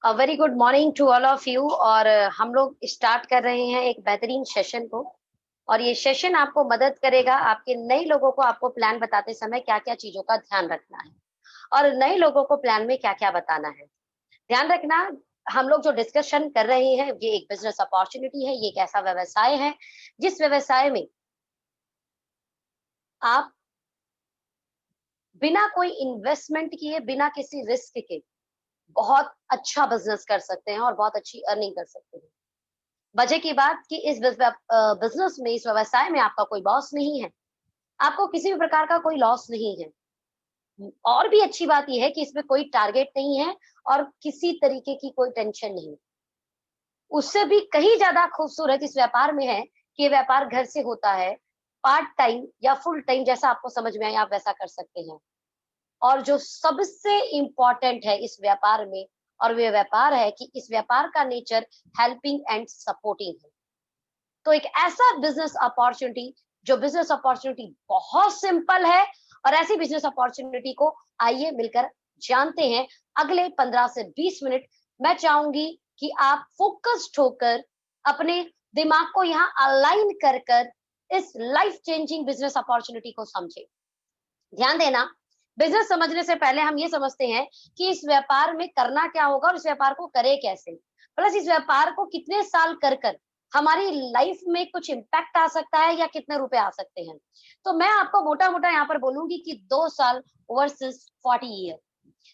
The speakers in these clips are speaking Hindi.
Very good morning to all of you. और हम लोग स्टार्ट कर रहे हैं एक बेहतरीन सेशन को। और ये सेशन आपको मदद करेगा, आपके नए लोगों को आपको प्लान बताते समय क्या क्या चीजों का ध्यान रखना है और नए लोगों को प्लान में क्या क्या बताना है। ध्यान रखना, हम लोग जो डिस्कशन कर रहे हैं ये एक बिजनेस अपॉर्चुनिटी है, ये एक ऐसा व्यवसाय है जिस व्यवसाय में आप बिना कोई इन्वेस्टमेंट किए, बिना किसी रिस्क के बहुत अच्छा बिजनेस कर सकते हैं और बहुत अच्छी अर्निंग कर सकते हैं। वजह की बात कि इस बिजनेस में, इस व्यवसाय में आपका कोई बॉस नहीं है, आपको किसी भी प्रकार का कोई लॉस नहीं है। और भी अच्छी बात यह है कि इसमें कोई टारगेट नहीं है और किसी तरीके की कोई टेंशन नहीं। उससे भी कहीं ज्यादा खूबसूरत इस व्यापार में है कि ये व्यापार घर से होता है। पार्ट टाइम या फुल टाइम जैसा आपको समझ में आए आप वैसा कर सकते हैं। और जो सबसे इम्पोर्टेंट है इस व्यापार में, और वे व्यापार है कि इस व्यापार का नेचर हेल्पिंग एंड सपोर्टिंग है। तो एक ऐसा बिजनेस अपॉर्चुनिटी, जो बिजनेस अपॉर्चुनिटी बहुत सिंपल है, और ऐसी बिजनेस अपॉर्चुनिटी को आइए मिलकर जानते हैं। अगले 15 से 20 मिनट मैं चाहूंगी कि आप फोकस्ड होकर अपने दिमाग को यहाँ अलाइन कर कर इस लाइफ चेंजिंग बिजनेस अपॉर्चुनिटी को समझें। ध्यान देना, बिजनेस समझने से पहले हम ये समझते हैं कि इस व्यापार में करना क्या होगा और इस व्यापार को करे कैसे, प्लस इस व्यापार को कितने साल कर कर हमारी लाइफ में कुछ इम्पैक्ट आ सकता है या कितने रुपए आ सकते हैं। तो मैं आपको मोटा मोटा यहाँ पर बोलूंगी कि 2 साल वर्सेस 40 ईयर,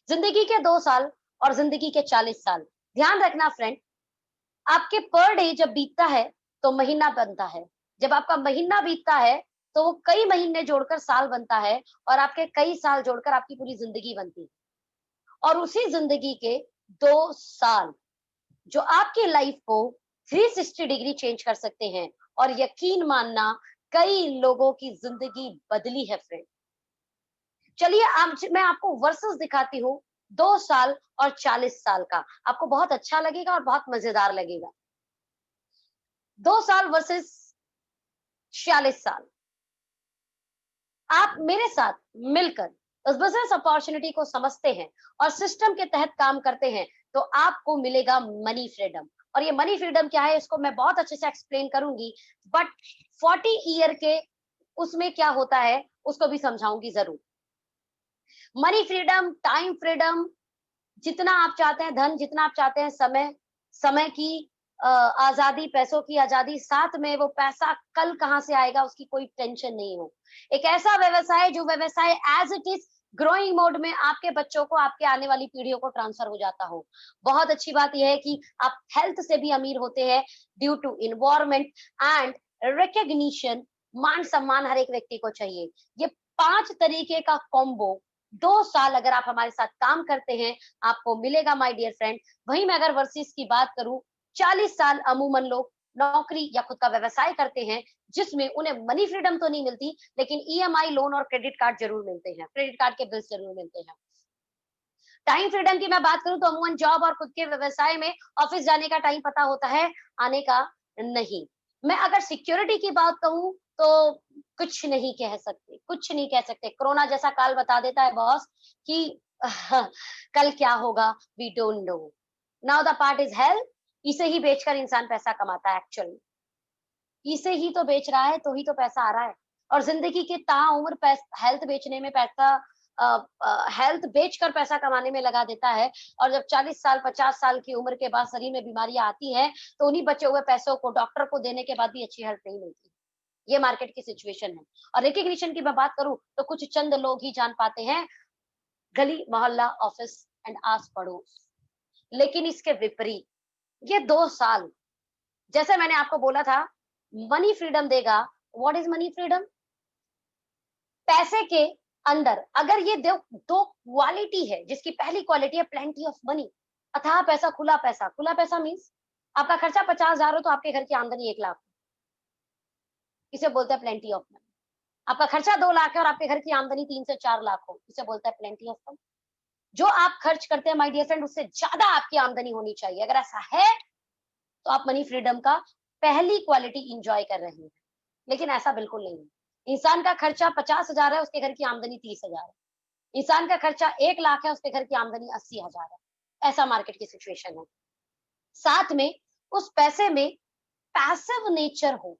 जिंदगी के 2 साल और जिंदगी के 40 साल। ध्यान रखना फ्रेंड, आपके पर डे जब बीतता है तो महीना बनता है, जब आपका महीना बीतता है तो वो कई महीने जोड़कर साल बनता है, और आपके कई साल जोड़कर आपकी पूरी जिंदगी बनती है। और उसी जिंदगी के 2 साल जो आपकी लाइफ को 360 डिग्री चेंज कर सकते हैं। और यकीन मानना, कई लोगों की जिंदगी बदली है फ्रेंड। चलिए आज मैं आपको वर्सेस दिखाती हूँ, 2 साल और 40 साल का। आपको बहुत अच्छा लगेगा और बहुत मजेदार लगेगा। 2 साल वर्सेस 46 साल। आप मेरे साथ मिलकर उस बिजनेस अपॉर्चुनिटी को समझते हैं और सिस्टम के तहत काम करते हैं तो आपको मिलेगा मनी फ्रीडम। और ये मनी फ्रीडम क्या है इसको मैं बहुत अच्छे से एक्सप्लेन करूंगी, बट 40 ईयर के उसमें क्या होता है उसको भी समझाऊंगी जरूर। मनी फ्रीडम, टाइम फ्रीडम, जितना आप चाहते हैं धन, जितना आप चाहते हैं समय, समय की आजादी, पैसों की आजादी, साथ में वो पैसा कल कहाँ से आएगा उसकी कोई टेंशन नहीं हो। एक ऐसा व्यवसाय जो व्यवसाय as it is growing mode में आपके बच्चों को, आपके आने वाली पीढ़ियों को ट्रांसफर हो जाता हो। बहुत अच्छी बात यह है कि आप हेल्थ से भी अमीर होते हैं due to environment and recognition. मान सम्मान हर एक व्यक्ति को चाहिए। ये 5 तरीके का कॉम्बो 2 साल अगर आप हमारे साथ काम करते हैं आपको मिलेगा माय डियर फ्रेंड। वहीं मैं अगर वर्सेस की बात करूं, 40 साल अमूमन लोग नौकरी या खुद का व्यवसाय करते हैं जिसमें उन्हें मनी फ्रीडम तो नहीं मिलती, लेकिन ईएमआई लोन और क्रेडिट कार्ड जरूर मिलते हैं, क्रेडिट कार्ड के बिल्स जरूर मिलते हैं। टाइम फ्रीडम की मैं बात करूं तो अमूमन जॉब और खुद के व्यवसाय में ऑफिस जाने का टाइम पता होता है, आने का नहीं। मैं अगर सिक्योरिटी की बात कहूं तो कुछ नहीं कह सकते, कुछ नहीं कह सकते। कोरोना जैसा काल बता देता है बॉस कि कल क्या होगा, we don't know. Now the part is health. इसे ही बेचकर इंसान पैसा कमाता है एक्चुअली, इसे ही तो बेच रहा है तो ही तो पैसा आ रहा है। और जिंदगी के ताउम्र हेल्थ बेचने में पैसा, हेल्थ बेचकर पैसा कमाने में लगा देता है। और जब 40 साल 50 साल की उम्र के बाद शरीर में बीमारियां आती हैं तो उन्हीं बचे हुए पैसों को डॉक्टर को देने के बाद भी अच्छी हेल्थ नहीं मिलती। ये मार्केट की सिचुएशन है। और रिकग्निशन की मैं बात करूं तो कुछ चंद लोग ही जान पाते हैं, गली मोहल्ला ऑफिस एंड आस पड़ोस। लेकिन इसके विपरीत ये 2 साल, जैसे मैंने आपको बोला था, मनी फ्रीडम देगा। What is money freedom? पैसे के अंदर अगर ये दो दो क्वालिटी है, जिसकी पहली क्वालिटी है प्लेंटी ऑफ मनी, अथाह पैसा, खुला पैसा। खुला पैसा मीन्स आपका खर्चा 50,000 हो तो आपके घर की आमदनी 1 लाख, इसे बोलते हैं प्लेंटी ऑफ मनी। आपका खर्चा 2 लाख है और आपके घर की आमदनी 3 से 4 लाख हो, इसे बोलता है प्लेंटी ऑफ मनी। जो आप खर्च करते हैं माय डियर फ्रेंड उससे ज्यादा आपकी आमदनी होनी चाहिए। अगर ऐसा है तो आप मनी फ्रीडम का पहली क्वालिटी इंजॉय कर रहे हैं। लेकिन ऐसा बिल्कुल नहीं है। इंसान का खर्चा 50,000 है, उसके घर की आमदनी 30,000 है। इंसान का खर्चा 1 लाख है, उसके घर की आमदनी 80,000 है। ऐसा मार्केट की सिचुएशन है। साथ में उस पैसे में पैसिव नेचर हो।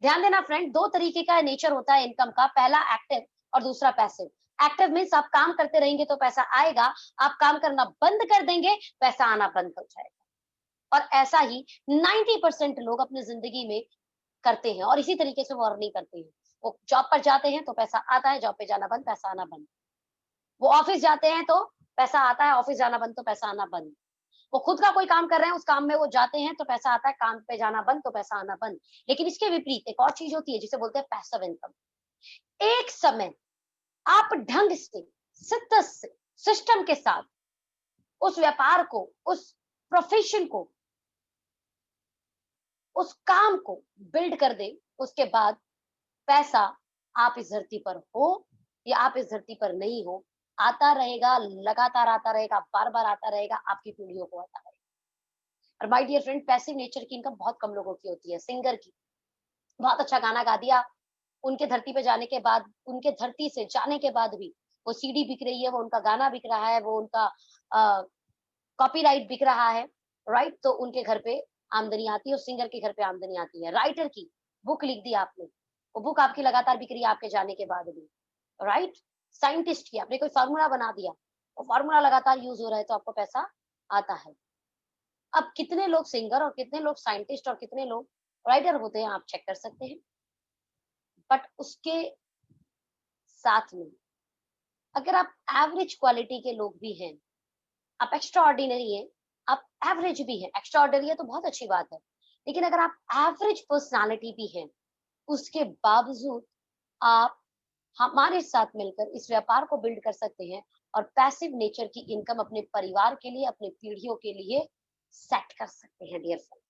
ध्यान देना फ्रेंड, दो तरीके का नेचर होता है इनकम का, पहला एक्टिव और दूसरा पैसिव। एक्टिव मीन्स आप काम करते रहेंगे तो पैसा आएगा, आप काम करना बंद कर देंगे पैसा आना बंद हो जाएगा। और ऐसा ही 90% लोग अपनी जिंदगी में करते हैं और इसी तरीके से वो अर्निंग करते हैं। वो जॉब पर जाते हैं तो पैसा आता है, जॉब पे जाना बंद, पैसा आना बंद। वो ऑफिस जाते हैं तो पैसा आता है, ऑफिस जाना बंद तो पैसा आना बंद। वो खुद का कोई काम कर रहे हैं, उस काम में वो जाते हैं तो पैसा आता है, काम पे जाना बंद तो पैसा आना बंद। लेकिन इसके विपरीत एक और चीज होती है जिसे बोलते हैं पैसिव इनकम। एक समय आप ढंग से, शिद्दत से, सिस्टम के साथ उस व्यापार को, उस प्रोफेशन को, उस काम को बिल्ड कर दे, उसके बाद पैसा, आप इस धरती पर हो या आप इस धरती पर नहीं हो, आता रहेगा, लगातार आता रहेगा, बार बार आता रहेगा, आपकी पीढ़ियों को आता रहेगा। और my dear friend, passive nature की इनकम बहुत कम लोगों की होती है। सिंगर की, बहुत अच्छा गाना गा दिया, उनके धरती पे जाने के बाद, उनके धरती से जाने के बाद भी वो सीडी बिक रही है, वो उनका गाना बिक रहा है, वो उनका कॉपीराइट बिक रहा है, राइट? तो उनके घर पे आमदनी आती है, उस सिंगर के घर पे आमदनी आती है। राइटर की बुक लिख दी आपने, वो बुक आपकी लगातार बिक रही है आपके जाने के बाद भी, राइट? साइंटिस्ट की, आपने कोई फार्मूला बना दिया, वो फार्मूला लगातार यूज हो रहा है तो आपको पैसा आता है। अब कितने लोग सिंगर और कितने लोग साइंटिस्ट और कितने लोग राइटर होते हैं आप चेक कर सकते हैं। बट उसके साथ में अगर आप एवरेज क्वालिटी के लोग भी हैं, आप एक्स्ट्रा ऑर्डिनरी हैं, आप एवरेज भी हैं, एक्स्ट्रा ऑर्डिनरी है तो बहुत अच्छी बात है, लेकिन अगर आप एवरेज पर्सनालिटी भी हैं, उसके बावजूद आप हमारे साथ मिलकर इस व्यापार को बिल्ड कर सकते हैं और पैसिव नेचर की इनकम अपने परिवार के लिए, अपने पीढ़ियों के लिए सेट कर सकते हैं डियर फ्रेंड।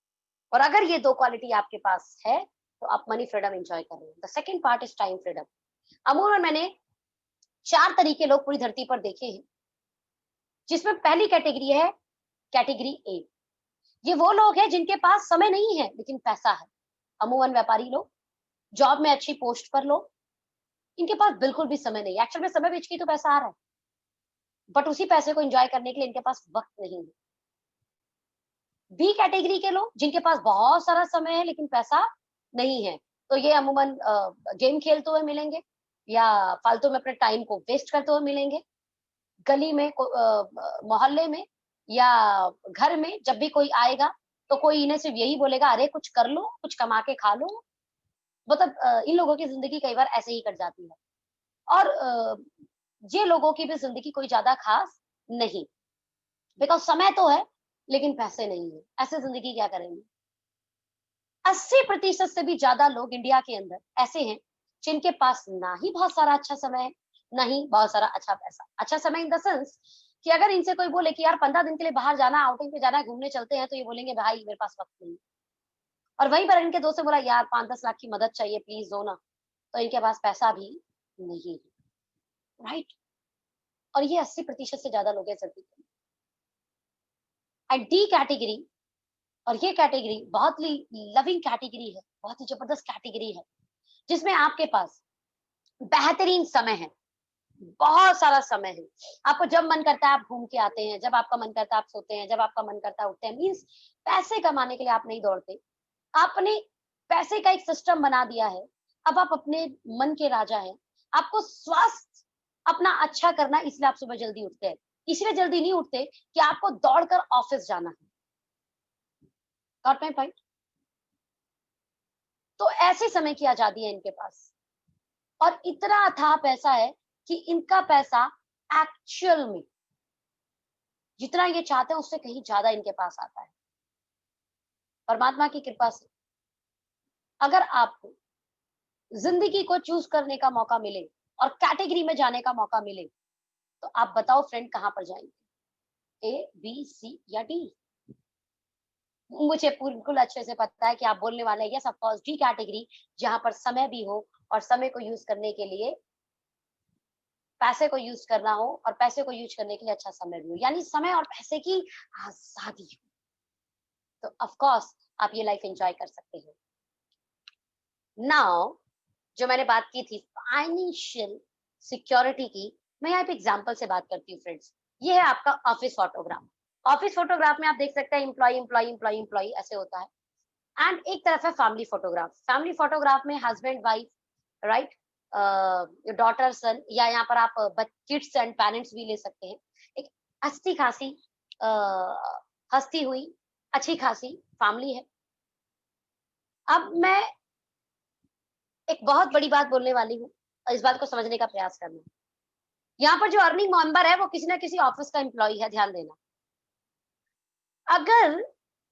और अगर ये दो क्वालिटी आपके पास है तो आप मनी फ्रीडम एंजॉय कर रहे हैं। The second part is time freedom. अमूमन मैंने 4 तरीके लोग पूरी धरती पर देखे हैं, जिसमें पहली कैटेगरी है कैटेगरी ए। ये वो लोग हैं जिनके पास समय नहीं है लेकिन पैसा है। अमूमन व्यापारी लोग, जॉब में अच्छी पोस्ट पर लोग, इनके पास बिल्कुल भी समय नहीं है। एक्चुअल में समय बेच के तो पैसा आ रहा है, बट उसी पैसे को एंजॉय करने के लिए इनके पास वक्त नहीं है। बी कैटेगरी के लोग, जिनके पास बहुत सारा समय है लेकिन पैसा नहीं है, तो ये अमूमन गेम खेलते हुए मिलेंगे या फालतू में अपने टाइम को वेस्ट करते हुए मिलेंगे। गली में, मोहल्ले में या घर में जब भी कोई आएगा तो कोई इन्हें सिर्फ यही बोलेगा, अरे कुछ कर लो, कुछ कमा के खा लो। मतलब इन लोगों की जिंदगी कई बार ऐसे ही कट जाती है। और ये लोगों की भी जिंदगी कोई ज्यादा खास नहीं, बिकॉज समय तो है लेकिन पैसे नहीं है। ऐसे जिंदगी क्या करेंगे? 80% से भी ज्यादा लोग इंडिया के अंदर ऐसे हैं जिनके पास ना ही बहुत सारा अच्छा समय है, ना ही बहुत सारा अच्छा पैसा। अच्छा समय इन द सेंस कि अगर इनसे कोई बोले कि यार 15 दिन के लिए बाहर जाना, आउटिंग पे जाना है, घूमने चलते हैं, तो ये बोलेंगे भाई मेरे पास वक्त नहीं। और वहीं पर इनके दोस्त से बोला यार 5-10 लाख की मदद चाहिए प्लीज दो ना, तो इनके पास पैसा भी नहीं है, राइट? और ये 80% से ज्यादा लोग हैं धरती पे। एंड डी कैटेगरी, और ये कैटेगरी बहुत ही लविंग कैटेगरी है, बहुत ही जबरदस्त कैटेगरी है, जिसमें आपके पास बेहतरीन समय है, बहुत सारा समय है। आपको जब मन करता है आप घूम के आते हैं, जब आपका मन करता है आप सोते हैं, जब आपका मन करता है उठते हैं। मीन्स पैसे कमाने के लिए आप नहीं दौड़ते, आपने पैसे का एक सिस्टम बना दिया है। अब आप अपने मन के राजा हैं। आपको स्वास्थ्य अपना अच्छा करना, इसलिए आप सुबह जल्दी उठते हैं। इसलिए जल्दी नहीं उठते कि आपको दौड़कर ऑफिस जाना है। Got my point? तो ऐसे समय की आजादी है इनके पास, और इतना अथाह पैसा है कि इनका पैसा एक्चुअल में जितना ये चाहते हैं उससे कहीं ज्यादा इनके पास आता है। परमात्मा की कृपा से अगर आपको जिंदगी को चूज करने का मौका मिले और कैटेगरी में जाने का मौका मिले, तो आप बताओ फ्रेंड कहां पर जाएंगे? ए, बी, सी या डी? मुझे बिल्कुल अच्छे से पता है कि आप बोलने वाले हैं yes of course D category, जहां पर समय भी हो और समय को यूज करने के लिए पैसे को यूज करना हो और पैसे को यूज करने के लिए अच्छा समय भी हो, यानी समय और पैसे की आजादी हो। तो ऑफ कोर्स आप ये लाइफ एंजॉय कर सकते हैं। नाउ जो मैंने बात की थी फाइनेंशियल सिक्योरिटी की, मैं यहाँ पे एग्जांपल से बात करती हूँ फ्रेंड्स। ये है आपका ऑफिस फोटोग्राफ। ऑफिस फोटोग्राफ में आप देख सकते हैं एम्प्लॉय एम्प्लॉय एम्प्लॉय एम्प्लॉय ऐसे होता है। एंड एक तरफ है फैमिली फोटोग्राफ। फैमिली फोटोग्राफ में हस्बैंड वाइफ, राइट, डॉटर सन, या यहाँ पर आप किड्स एंड पेरेंट्स भी ले सकते हैं। एक अच्छी खासी हंसती हुई अच्छी खासी फैमिली है। अब मैं एक बहुत बड़ी बात बोलने वाली हूँ और इस बात को समझने का प्रयास करना। यहाँ पर जो अर्निंग मेंबर है वो किसी ना किसी ऑफिस का एम्प्लॉय है, ध्यान देना। अगर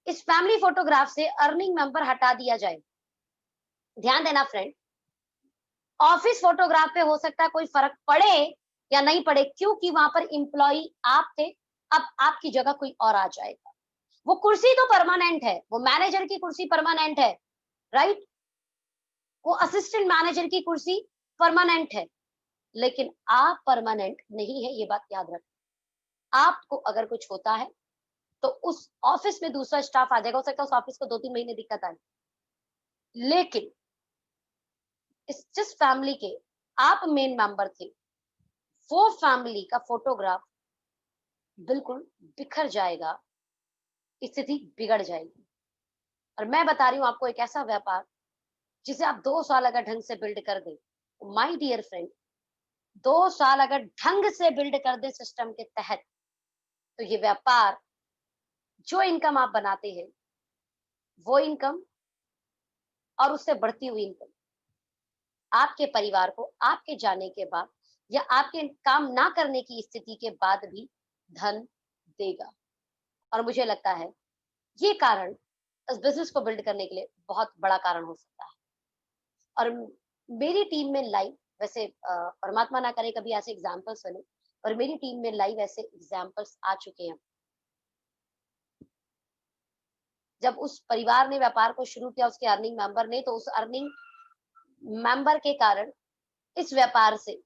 इस फैमिली फोटोग्राफ से अर्निंग मेंबर हटा दिया जाए, ध्यान देना फ्रेंड, ऑफिस फोटोग्राफ पे हो सकता है कोई फर्क पड़े या नहीं पड़े, क्योंकि वहां पर एम्प्लॉय आप थे, अब आपकी जगह कोई और आ जाएगा। वो कुर्सी तो परमानेंट है, वो मैनेजर की कुर्सी परमानेंट है, राइट, वो असिस्टेंट मैनेजर की कुर्सी परमानेंट है, लेकिन आप परमानेंट नहीं है, ये बात याद रखें। आपको अगर कुछ होता है तो उस ऑफिस में दूसरा स्टाफ आ जाएगा, हो सकता है उस ऑफिस को 2-3 महीने दिक्कत आए, लेकिन इस जिस फैमिली के आप मेन मेंबर थे, वो फैमिली का फोटोग्राफ बिल्कुल बिखर जाएगा, स्थिति बिगड़ जाएगी। और मैं बता रही हूँ आपको एक ऐसा व्यापार जिसे आप 2 साल अगर ढंग से बिल्ड कर दें, माय डियर फ्रेंड, 2 साल अगर ढंग से बिल्ड कर दे सिस्टम के तहत, तो ये व्यापार, जो इनकम आप बनाते हैं वो इनकम और उससे बढ़ती हुई इनकम आपके परिवार को आपके जाने के बाद या आपके काम ना करने की स्थिति के बाद भी धन देगा। और मुझे लगता है ये कारण इस बिजनेस को बिल्ड करने के लिए बहुत बड़ा कारण हो सकता है। और मेरी टीम में लाइव, वैसे परमात्मा ना करे कभी ऐसे एग्जाम्पल्स बने, और मेरी टीम में लाइव ऐसे एग्जाम्पल्स आ चुके हैं। जब उस परिवार ने व्यापार को शुरू किया, उसके अर्निंग मेंबर ने, तो उस अर्निंग मेंबर के कारण इस व्यापार से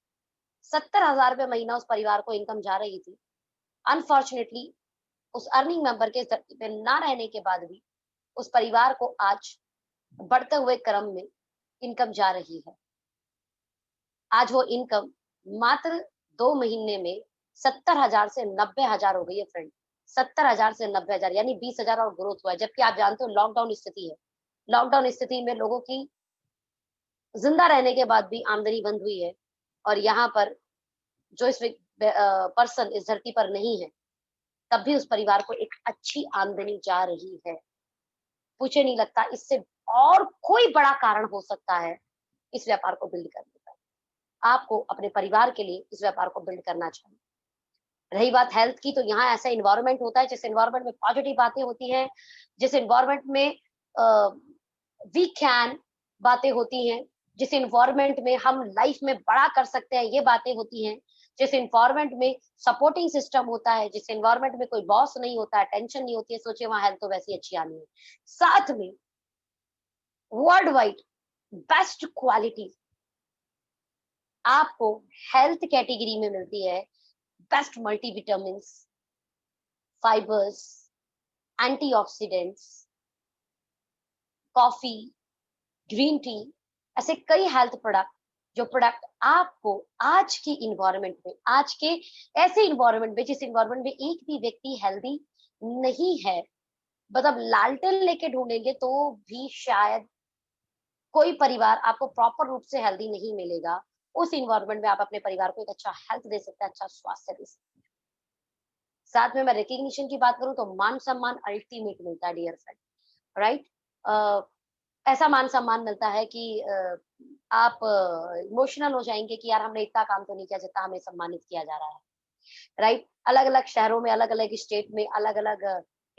70,000 रुपए महीना उस परिवार को इनकम जा रही थी। अनफॉर्चुनेटली उस अर्निंग मेंबर के इस धरती पे ना रहने के बाद भी उस परिवार को आज बढ़ते हुए क्रम में इनकम जा रही है। आज वो इनकम मात्र 2 महीने में 70,000 से 90,000 हो गई है फ्रेंड। 70,000 से 90,000 यानी 20,000 और ग्रोथ हुआ है। जबकि आप जानते हो लॉकडाउन स्थिति है, लॉकडाउन स्थिति में लोगों की जिंदा रहने के बाद भी आमदनी बंद हुई है, और यहाँ पर जो इस पर्सन इस धरती पर नहीं है, तब भी उस परिवार को एक अच्छी आमदनी जा रही है। मुझे नहीं लगता इससे और कोई बड़ा कारण हो सकता है इस व्यापार को बिल्ड करने का। आपको अपने परिवार के लिए इस व्यापार को बिल्ड करना चाहिए। रही बात हेल्थ की, तो यहाँ ऐसा इन्वायरमेंट होता है जिस इन्वायरमेंट में पॉजिटिव बातें होती हैं, जिस इन्वायरमेंट में वी कैन बातें होती हैं, जिस इन्वायरमेंट में हम लाइफ में बड़ा कर सकते हैं ये बातें होती हैं, जिस इन्वायरमेंट में सपोर्टिंग सिस्टम होता है, जिस इन्वायरमेंट में कोई बॉस नहीं होता है, टेंशन नहीं होती है, सोचिए वहां हेल्थ तो वैसी अच्छी आनी है। साथ में वर्ल्ड वाइड बेस्ट क्वालिटी आपको हेल्थ कैटेगरी में मिलती है। Best multivitamin, fibres, antioxidants, coffee, green tea, ऐसे कई हेल्थ प्रोडक्ट, जो प्रोडक्ट आपको आज के इन्वायरमेंट में, आज के ऐसे इन्वायरमेंट में जिस इन्वायरमेंट में एक भी व्यक्ति हेल्दी नहीं है, मतलब लालटेन लेके ढूंढेंगे तो भी शायद कोई परिवार आपको प्रॉपर रूप से हेल्दी नहीं मिलेगा, उस इन्वायरमेंट में आप अपने परिवार को एक अच्छा हेल्थ दे सकते हैं, अच्छा स्वास्थ्य दे सकते हैं। साथ में मैं रिकग्निशन की बात करूं तो मान सम्मान अल्टीमेट मिलता है डियर फ्रेंड, राइट। ऐसा मान सम्मान मिलता है कि आप इमोशनल हो जाएंगे कि यार हमने इतना काम तो नहीं किया जितना हमें सम्मानित किया जा रहा है, राइट। अलग अलग शहरों में, अलग अलग स्टेट में, अलग अलग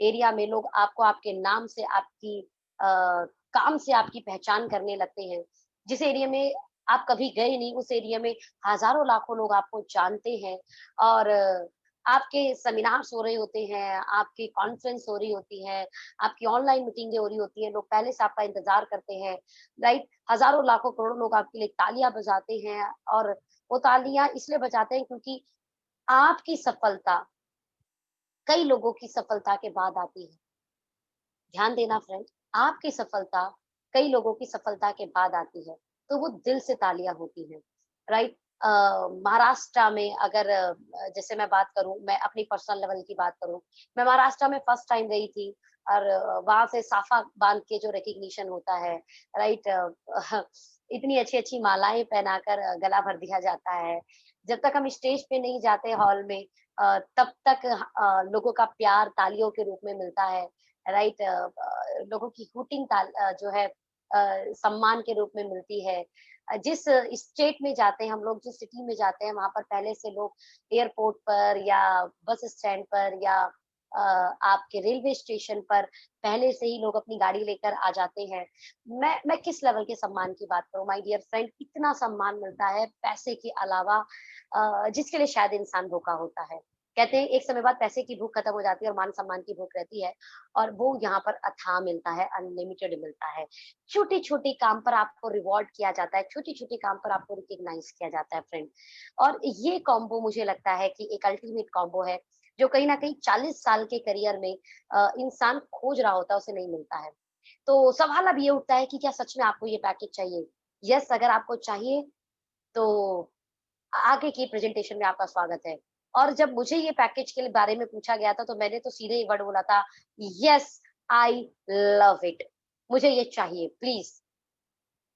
एरिया में लोग आपको आपके नाम से, आपकी काम से आपकी पहचान करने लगते हैं। जिस एरिया में आप कभी गए नहीं, उस एरिया में हजारों लाखों लोग आपको जानते हैं, और आपके सेमिनार्स हो रहे होते हैं, आपकी कॉन्फ्रेंस हो रही होती है, आपकी ऑनलाइन मीटिंगें हो रही होती हैं, लोग पहले से आपका इंतजार करते हैं, राइट। हजारों लाखों करोड़ों लोग आपके लिए तालियां बजाते हैं, और वो तालियां इसलिए बजाते हैं क्योंकि आपकी सफलता कई लोगों की सफलता के बाद आती है। ध्यान देना फ्रेंड, आपकी सफलता कई लोगों की सफलता के बाद आती है, तो वो दिल से तालियां होती हैं, राइट। महाराष्ट्र में अगर जैसे मैं बात करूं, मैं अपनी पर्सनल लेवल की बात करूं, मैं महाराष्ट्र में फर्स्ट टाइम गई थी और वहां से साफा बांध के जो रिकग्निशन होता है, राइट, इतनी अच्छी अच्छी मालाएं पहनाकर गला भर दिया जाता है। जब तक हम स्टेज पे नहीं जाते हॉल में, तब तक लोगों का प्यार तालियों के रूप में मिलता है, राइट, लोगों की हूटिंग जो है सम्मान के रूप में मिलती है। जिस स्टेट में जाते हैं हम लोग, जिस सिटी में जाते हैं, वहां पर पहले से लोग एयरपोर्ट पर या बस स्टैंड पर या आपके रेलवे स्टेशन पर पहले से ही लोग अपनी गाड़ी लेकर आ जाते हैं। मैं किस लेवल के सम्मान की बात करूं माय डियर फ्रेंड, इतना सम्मान मिलता है पैसे के अलावा, जिसके लिए शायद इंसान भूखा होता है। कहते हैं एक समय बाद पैसे की भूख खत्म हो जाती है और मान सम्मान की भूख रहती है, और वो यहाँ पर अथाह मिलता है, अनलिमिटेड मिलता है। छोटी छोटी काम पर आपको रिवॉर्ड किया जाता है, छोटी छोटी काम पर आपको रिकग्नाइज किया जाता है फ्रेंड। और ये कॉम्बो मुझे लगता है कि एक अल्टीमेट कॉम्बो है, जो कहीं ना कहीं 40 साल के करियर में इंसान खोज रहा होता है, उसे नहीं मिलता है। तो सवाल अब ये उठता है कि क्या सच में आपको ये पैकेज चाहिए? यस, अगर आपको चाहिए तो आगे की प्रेजेंटेशन में आपका स्वागत है। और जब मुझे ये पैकेज के बारे में पूछा गया था, तो मैंने तो सीधे ही वर्ड बोला था, यस, आई लव इट। मुझे ये चाहिए, प्लीज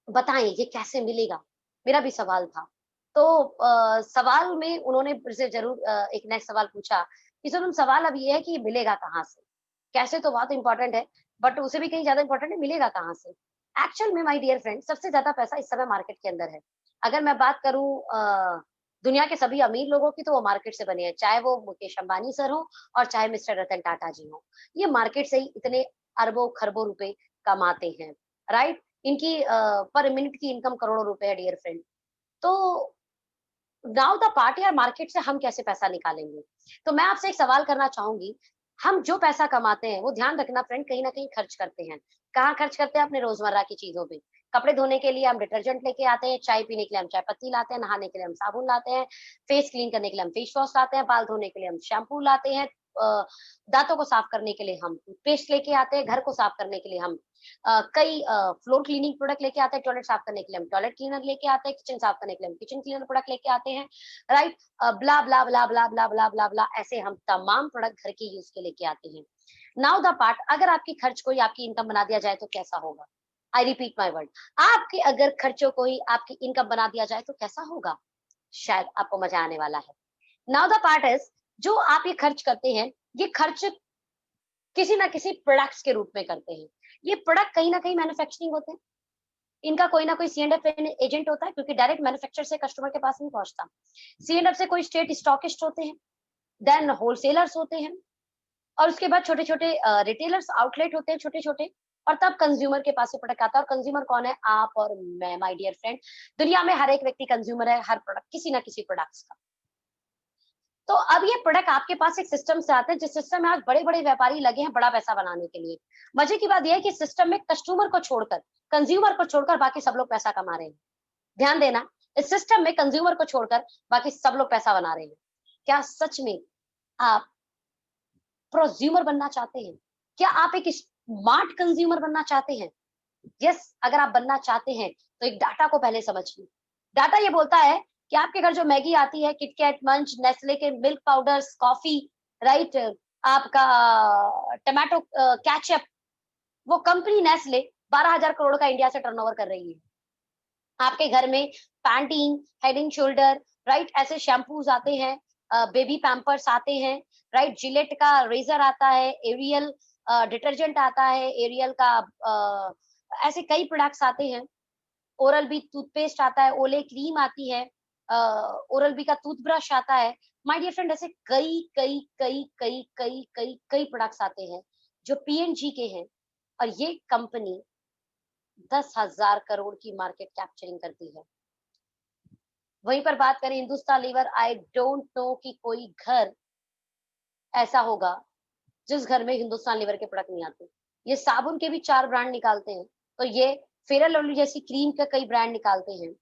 बताएं ये कैसे मिलेगा? मेरा भी सवाल था। तो सवाल में उन्होंने फिर से जरूर एक नेक्स्ट सवाल पूछा कि सर, सवाल अब ये है कि ये मिलेगा कहाँ से? कैसे तो बहुत इंपॉर्टेंट है, बट उसे भी कहीं ज्यादा इंपॉर्टेंट है, मिलेगा कहाँ से? एक्चुअल में माय डियर फ्रेंड, सबसे ज्यादा पैसा इस समय मार्केट के अंदर है। अगर मैं बात करूं दुनिया के सभी अमीर लोगों की, तो वो मार्केट से बने हैं, चाहे वो मुकेश अंबानी सर हो और चाहे मिस्टर रतन टाटा जी हो। ये मार्केट से ही इतने अरबों खरबों रुपए कमाते हैं, राइट। इनकी पर मिनट की इनकम करोड़ों रुपए है डियर फ्रेंड। तो नाउ द पार्ट, यार मार्केट से हम कैसे पैसा निकालेंगे? तो मैं आपसे एक सवाल करना चाहूंगी। हम जो पैसा कमाते हैं, वो ध्यान रखना फ्रेंड, कहीं ना कहीं खर्च करते हैं। कहाँ खर्च करते हैं? अपने रोजमर्रा की चीजों पे। कपड़े धोने के लिए हम डिटर्जेंट लेके आते हैं, चाय पीने के लिए हम चाय पत्ती लाते हैं, नहाने के लिए हम साबुन लाते हैं, फेस क्लीन करने के लिए हम फेस वॉश लाते हैं, बाल धोने के लिए हम शैम्पू लाते हैं, दांतों को साफ करने के लिए हम पेस्ट लेके आते हैं, घर को साफ करने के लिए हम कई फ्लोर क्लीनिंग प्रोडक्ट लेके आते हैं, टॉयलेट साफ करने के लिए हम टॉयलेट क्लीनर लेके आते हैं, किचन साफ करने के लिए हम किचन क्लीनर प्रोडक्ट लेके आते हैं, राइट। ब्ला ब्ला ब्ला ब्ला ब्ला ब्ला ब्ला ब्ला, ऐसे हम तमाम प्रोडक्ट घर के यूज के लेके आते हैं। नाउ द पार्ट, अगर आपकी खर्च को ही आपकी इनकम बना दिया जाए तो कैसा होगा? आई रिपीट माई वर्ड, आपके अगर खर्चों को ही आपकी इनकम बना दिया जाए तो कैसा होगा? शायद आपको मजा आने वाला है। नाउ द पार्ट इज, जो आप ये खर्च करते हैं, ये खर्च किसी ना किसी प्रोडक्ट्स के रूप में करते हैं। ये प्रोडक्ट कहीं ना कहीं मैन्युफैक्चरिंग होते हैं, इनका कोई ना कोई C&F एजेंट होता है, क्योंकि डायरेक्ट मैन्युफैक्चर से कस्टमर के पास नहीं पहुंचता। C&F से कोई स्टेट स्टॉकिस्ट होते हैं, देन होलसेलर्स होते हैं, और उसके बाद छोटे छोटे रिटेलर्स आउटलेट होते हैं, छोटे छोटे, और तब कंज्यूमर के पास ये प्रोडक्ट आता है। और कंज्यूमर कौन है? आप और मैं, माय डियर फ्रेंड। दुनिया में हर एक व्यक्ति कंज्यूमर है, हर प्रोडक्ट किसी ना किसी प्रोडक्ट्स का। तो अब ये प्रोडक्ट आपके पास एक सिस्टम से आते हैं, जिस सिस्टम में आज बड़े बड़े व्यापारी लगे हैं बड़ा पैसा बनाने के लिए। मजे की बात यह है कि सिस्टम में कस्टमर को छोड़कर, कंज्यूमर को छोड़कर बाकी सब लोग पैसा कमा रहे हैं। ध्यान देना, इस सिस्टम में कंज्यूमर को छोड़कर बाकी सब लोग पैसा बना रहे हैं। क्या सच में आप प्रोज्यूमर बनना चाहते हैं? क्या आप एक स्मार्ट कंज्यूमर बनना चाहते हैं? यस, अगर आप बनना चाहते हैं तो एक डाटा को पहले समझिए। डाटा ये बोलता है कि आपके घर जो मैगी आती है, किटकैट, मंच, नेस्ले के मिल्क पाउडर्स, कॉफी, राइट, आपका टमाटो केचप, वो कंपनी नेस्ले 12,000 करोड़ का इंडिया से टर्नओवर कर रही है। आपके घर में Pantene, head and shoulder, right, ऐसे शैम्पूज आते हैं, बेबी पैम्पर्स आते हैं, राइट, जिलेट का रेजर आता है, एरियल डिटर्जेंट आता है, एरियल का ऐसे कई प्रोडक्ट्स आते हैं। ओरल बी टूथपेस्ट आता है, ओले क्रीम आती है, ओरल बी का टूथब्रश आता है। माय डियर फ्रेंड, ऐसे कई कई कई कई कई कई कई प्रोडक्ट्स आते हैं जो P&G के हैं, और ये कंपनी 10,000 करोड़ की मार्केट कैप्चरिंग करती है। वहीं पर बात करें Hindustan Lever, I don't know कि कोई घर ऐसा होगा जिस घर में हिंदुस्तान लीवर के प्रोडक्ट नहीं आते। ये साबुन के भी 4 ब्रांड निकालते हैं, तो ये फेयर एंड लवली जैसी क्रीम का कई ब्रांड निकालते हैं,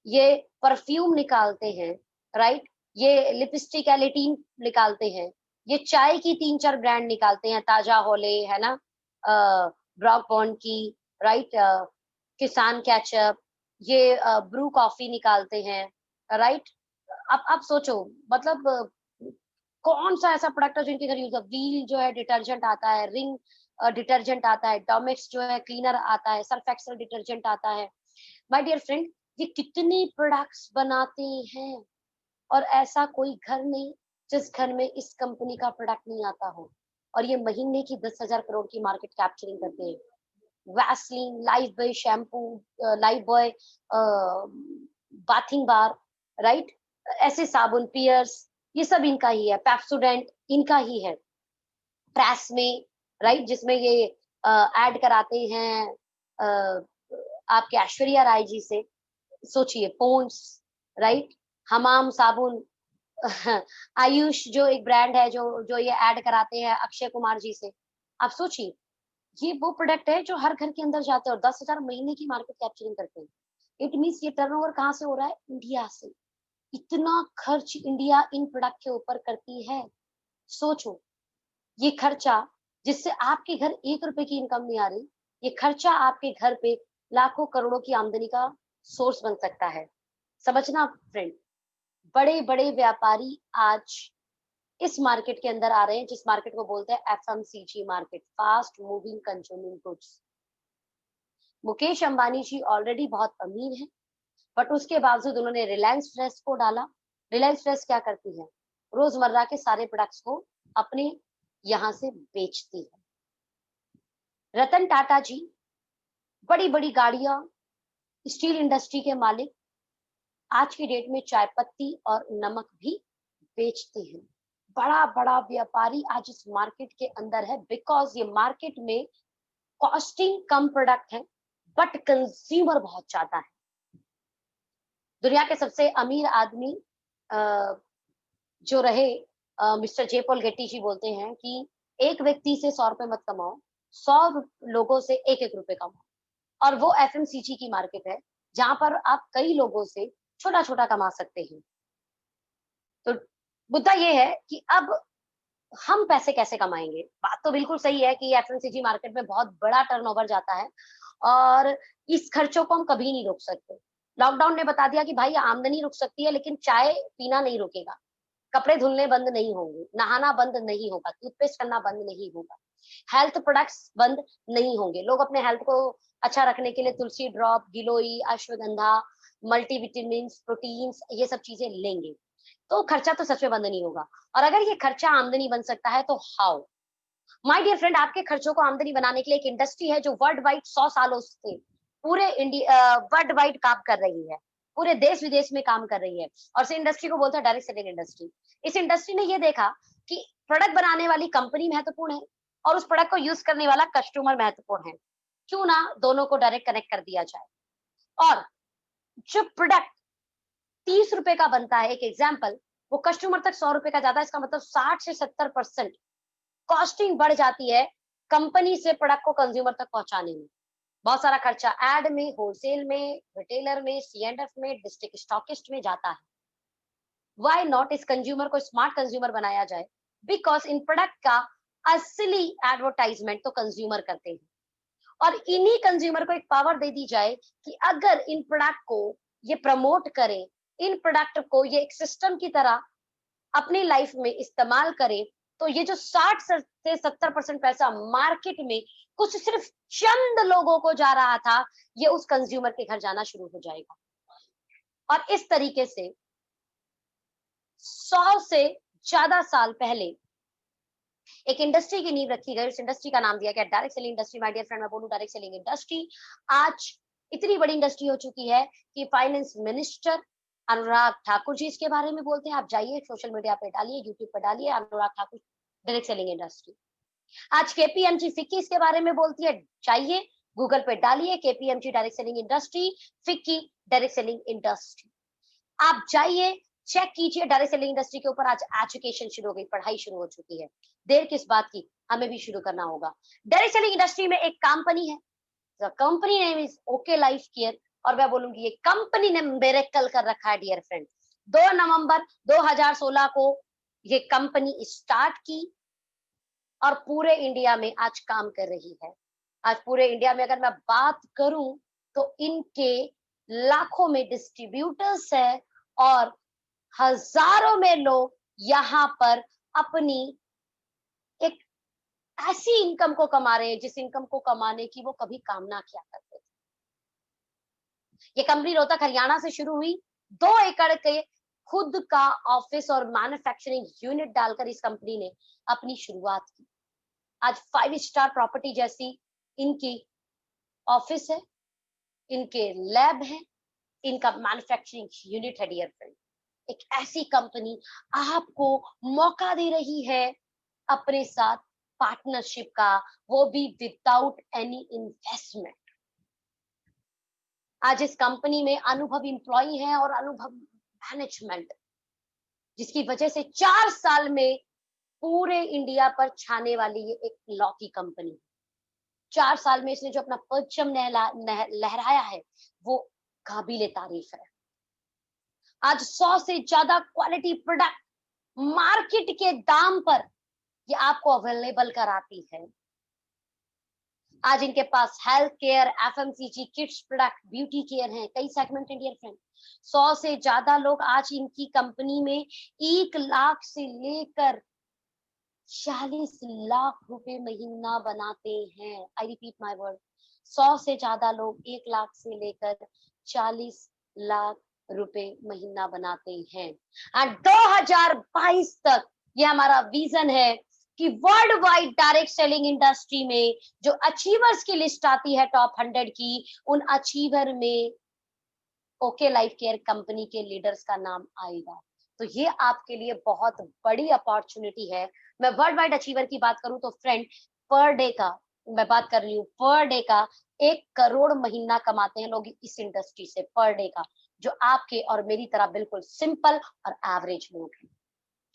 ये परफ्यूम निकालते हैं, राइट, ये लिपस्टिक एलिटीन निकालते हैं, ये चाय की 3-4 ब्रांड निकालते हैं, ताजा होले है ना, ब्रॉक बॉन्ड की, राइट, किसान कैचअप, ये ब्रू कॉफी निकालते हैं, राइट? अब आप सोचो, मतलब कौन सा ऐसा प्रोडक्ट है जिनके घर यूज है? व्हील जो है डिटर्जेंट आता है, रिंग डिटर्जेंट आता है, डोमेक्स जो है क्लीनर आता है, सर्फ एक्सेल डिटर्जेंट आता है। माय डियर फ्रेंड, ये कितने प्रोडक्ट्स बनाते हैं, और ऐसा कोई घर नहीं जिस घर में इस कंपनी का प्रोडक्ट नहीं आता हो। और ये महीने की 10,000 करोड़ की मार्केट कैप्चरिंग करते हैं। Vaseline, life boy shampoo, life boy bathing bar, right? ऐसे साबुन, पियर्स, ये सब इनका ही है। पेप्सोडेंट इनका ही है। प्रेस में, राइट, जिसमें ये ऐड कराते हैं आपके ऐश्वर्या राय जी से। सोचिए, पॉन्ड्स, राइट, हमाम साबुन, आयुष जो एक ब्रांड है, जो जो ये ऐड कराते हैं अक्षय कुमार जी से। आप सोचिए, ये वो प्रोडक्ट है जो हर घर के अंदर जाते हैं और 10,000 महीने की मार्केट कैप्चरिंग करते हैं। इट मीन्स ये टर्नओवर कहाँ से हो रहा है? इंडिया से। इतना खर्च इंडिया इन प्रोडक्ट के ऊपर करती है। सोचो, ये खर्चा, जिससे आपके घर 1 रुपए की इनकम नहीं आ रही, ये खर्चा आपके घर पे लाखों करोड़ों की आमदनी का सोर्स बन सकता है। समझना फ्रेंड, बड़े बड़े व्यापारी आज इस मार्केट के अंदर आ रहे हैं, जिस मार्केट को बोलते हैं FMCG market, fast moving consuming goods. Mukesh Ambani ji already बहुत अमीर हैं, बट उसके बावजूद उन्होंने रिलायंस फ्रेश को डाला। रिलायंस फ्रेश क्या करती है? रोजमर्रा के सारे प्रोडक्ट्स को अपने यहाँ से बेचती है। रतन टाटा जी बड़ी बड़ी गाड़ियां, स्टील इंडस्ट्री के मालिक, आज की डेट में चाय पत्ती और नमक भी बेचते हैं। बड़ा बड़ा व्यापारी आज इस मार्केट के अंदर है, बिकॉज ये मार्केट में कॉस्टिंग कम प्रोडक्ट है, बट कंज्यूमर बहुत ज्यादा है। दुनिया के सबसे अमीर आदमी जो रहे, मिस्टर जे पॉल गेट्टी जी बोलते हैं कि एक व्यक्ति से 100 रुपए मत कमाओ, 100 लोगों से 1-1 रुपए कमाओ। और वो एफएमसीजी की मार्केट है, जहां पर आप कई लोगों से छोटा छोटा कमा सकते हैं। तो मुद्दा ये है कि अब हम पैसे कैसे कमाएंगे? बात तो बिल्कुल सही है कि एफएमसीजी मार्केट में बहुत बड़ा टर्नओवर जाता है, और इस खर्चों को हम कभी नहीं रोक सकते। लॉकडाउन ने बता दिया कि भाई आमदनी रुक सकती है, लेकिन चाय पीना नहीं रुकेगा, कपड़े धुलने बंद नहीं होंगे, नहाना बंद नहीं होगा, टूथपेस्ट करना बंद नहीं होगा, हेल्थ प्रोडक्ट्स बंद नहीं होंगे। लोग अपने हेल्थ को अच्छा रखने के लिए tulsi drop, giloy, ashwagandha, multivitamin, proteins, ये सब चीजें लेंगे। तो खर्चा तो सच में बंद नहीं होगा। और अगर ये खर्चा आमदनी बन सकता है, तो हाउ? माय डियर फ्रेंड, आपके खर्चों को आमदनी बनाने के लिए एक इंडस्ट्री है जो वर्ल्ड वाइड 100 सालों से पूरे इंडिया वर्ल्ड वाइड काम कर रही है, पूरे देश विदेश में काम कर रही है, और इस इंडस्ट्री को बोलते हैं डायरेक्ट सेलिंग इंडस्ट्री। इस इंडस्ट्री ने ये देखा कि प्रोडक्ट बनाने वाली कंपनी महत्वपूर्ण है, और उस प्रोडक्ट को यूज करने वाला कस्टमर महत्वपूर्ण है। क्यों ना दोनों को डायरेक्ट कनेक्ट कर दिया जाए। और जो प्रोडक्ट 30 रुपए का बनता है, एक एग्जाम्पल, वो कस्टमर तक 100 रुपए का जाता है। इसका मतलब 60 से 70% कॉस्टिंग बढ़ जाती है कंपनी से प्रोडक्ट को कंज्यूमर तक पहुंचाने में। बहुत सारा खर्चा एड में, होलसेल में, रिटेलर में, सीएंडएफ में, डिस्ट्रिक्ट स्टॉकिस्ट में जाता है। व्हाई नॉट इस कंज्यूमर को स्मार्ट कंज्यूमर बनाया जाए? बिकॉज इन प्रोडक्ट का असली एडवर्टाइजमेंट तो कंज्यूमर करते हैं, और इन्हीं कंज्यूमर को एक पावर दे दी जाए कि अगर इन प्रोडक्ट को ये प्रमोट करें, इन प्रोडक्ट को ये एक सिस्टम की तरह अपनी लाइफ में इस्तेमाल करें, तो ये जो 60 से 70% पैसा मार्केट में कुछ सिर्फ चंद लोगों को जा रहा था, ये उस कंज्यूमर के घर जाना शुरू हो जाएगा। और इस तरीके से 100 से ज्यादा साल पहले एक इंडस्ट्री की नींव रखी गई। उस इंडस्ट्री का नाम दिया गया direct selling industry. My dear friend, मैं बोलूं डायरेक्ट सेलिंग इंडस्ट्री आज इतनी बड़ी इंडस्ट्री हो चुकी है कि फाइनेंस मिनिस्टर अनुराग ठाकुर जी इसके बारे में बोलते हैं। आप जाइए सोशल मीडिया पे डालिए, यूट्यूब पे डालिए, Anurag Thakur direct selling industry. आज केपीएमजी फिक्की इसके बारे में बोलती है, चाहिए गूगल पे डालिए KPMG direct selling industry, FICCI direct selling industry. आप जाइए, चेक कीजिए, डायरेक्ट सेलिंग इंडस्ट्री के ऊपर आज एजुकेशन शुरू हो गई, पढ़ाई शुरू हो चुकी है। देर किस बात की, हमें भी शुरू करना होगा। डायरेक्ट सेलिंग इंडस्ट्री में एक कंपनी है, the company name is okay life care, और मैं बोलूंगी ये कंपनी ने मिरेकल कर रखा है डियर फ्रेंड। 2 नवंबर 2016 को ये कंपनी स्टार्ट की, और पूरे इंडिया में आज काम कर रही है। आज पूरे इंडिया में अगर मैं बात करूं, तो इनके लाखों में डिस्ट्रीब्यूटर्स है, और हजारों में लोग यहाँ पर अपनी एक ऐसी इनकम को कमा रहे हैं जिस इनकम को कमाने की वो कभी कामना किया करते थे। ये कंपनी रोहतक हरियाणा से शुरू हुई। 2 एकड़ के खुद का ऑफिस और मैन्युफैक्चरिंग यूनिट डालकर इस कंपनी ने अपनी शुरुआत की। आज 5 स्टार प्रॉपर्टी जैसी इनकी ऑफिस है, इनके लैब है, इनका मैन्युफैक्चरिंग यूनिट है। डियर फ्रेंड, एक ऐसी कंपनी आपको मौका दे रही है अपने साथ पार्टनरशिप का, वो भी विदाउट एनी इन्वेस्टमेंट। आज इस कंपनी में अनुभवी एम्प्लॉई हैं और अनुभव मैनेजमेंट, जिसकी वजह से 4 साल में पूरे इंडिया पर छाने वाली ये एक लौकी कंपनी। 4 साल में इसने जो अपना परचम लहराया है वो काबिले तारीफ है। आज 100 से ज्यादा क्वालिटी प्रोडक्ट मार्केट के दाम पर ये आपको अवेलेबल कराती है। आज इनके पास health care, FMCG, kids product, beauty care है, कई सेगमेंट है। डियर फ्रेंड, 100 से ज्यादा लोग आज इनकी कंपनी में 1 लाख से लेकर 40 लाख रुपए महीना बनाते हैं। आई रिपीट माय वर्ड, 100 से ज्यादा लोग 1 लाख से लेकर 40 लाख रुपए महीना बनाते हैं। एंड 2022 तक ये हमारा विजन है कि world wide direct selling industry में जो अचीवर्स की लिस्ट आती है टॉप 100 की, उन अचीवर में ओके लाइफ केयर कंपनी के लीडर्स का नाम आएगा। तो ये आपके लिए बहुत बड़ी अपॉर्चुनिटी है। मैं वर्ल्ड वाइड अचीवर की बात करूं तो फ्रेंड, पर डे का मैं बात कर रही हूँ, पर डे का 1 करोड़ महीना कमाते हैं लोग इस इंडस्ट्री से, पर डे का, जो आपके और मेरी तरह बिल्कुल सिंपल और एवरेज लोग हैं।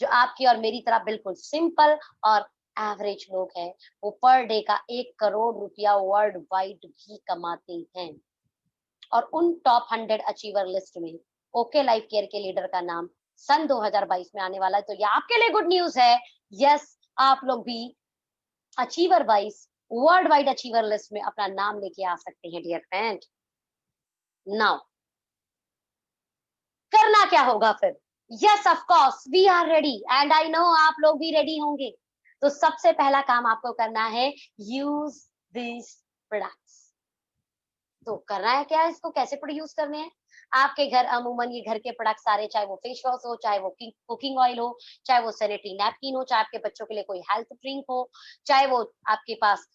जो आपकी और मेरी तरह बिल्कुल सिंपल और एवरेज लोग हैं, वो पर डे का 1 करोड़ रुपया वर्ल्ड वाइड भी कमाते हैं। और उन टॉप 100 अचीवर लिस्ट में ओके लाइफ केयर के लीडर का नाम सन 2022 में आने वाला है। तो ये आपके लिए गुड न्यूज है। यस, आप लोग भी achiever wise world wide achiever list में अपना नाम लेके आ सकते हैं। डियर फ्रेंड, नाउ करना क्या होगा फिर? Yes, of course we are ready and I know आप लोग भी रेडी होंगे। तो सबसे पहला काम आपको करना है, यूज दिस प्रोडक्ट्स। तो करना है क्या, इसको कैसे प्रोड्यूस करने हैं? आपके घर अमूमन ये घर के प्रोडक्ट सारे, चाहे वो फेस वॉश हो, चाहे वो कुकिंग ऑयल हो, चाहे वो सैनिटरी नैपकिन हो, चाहे आपके बच्चों के लिए कोई हेल्थ ड्रिंक हो, चाहे वो आपके पास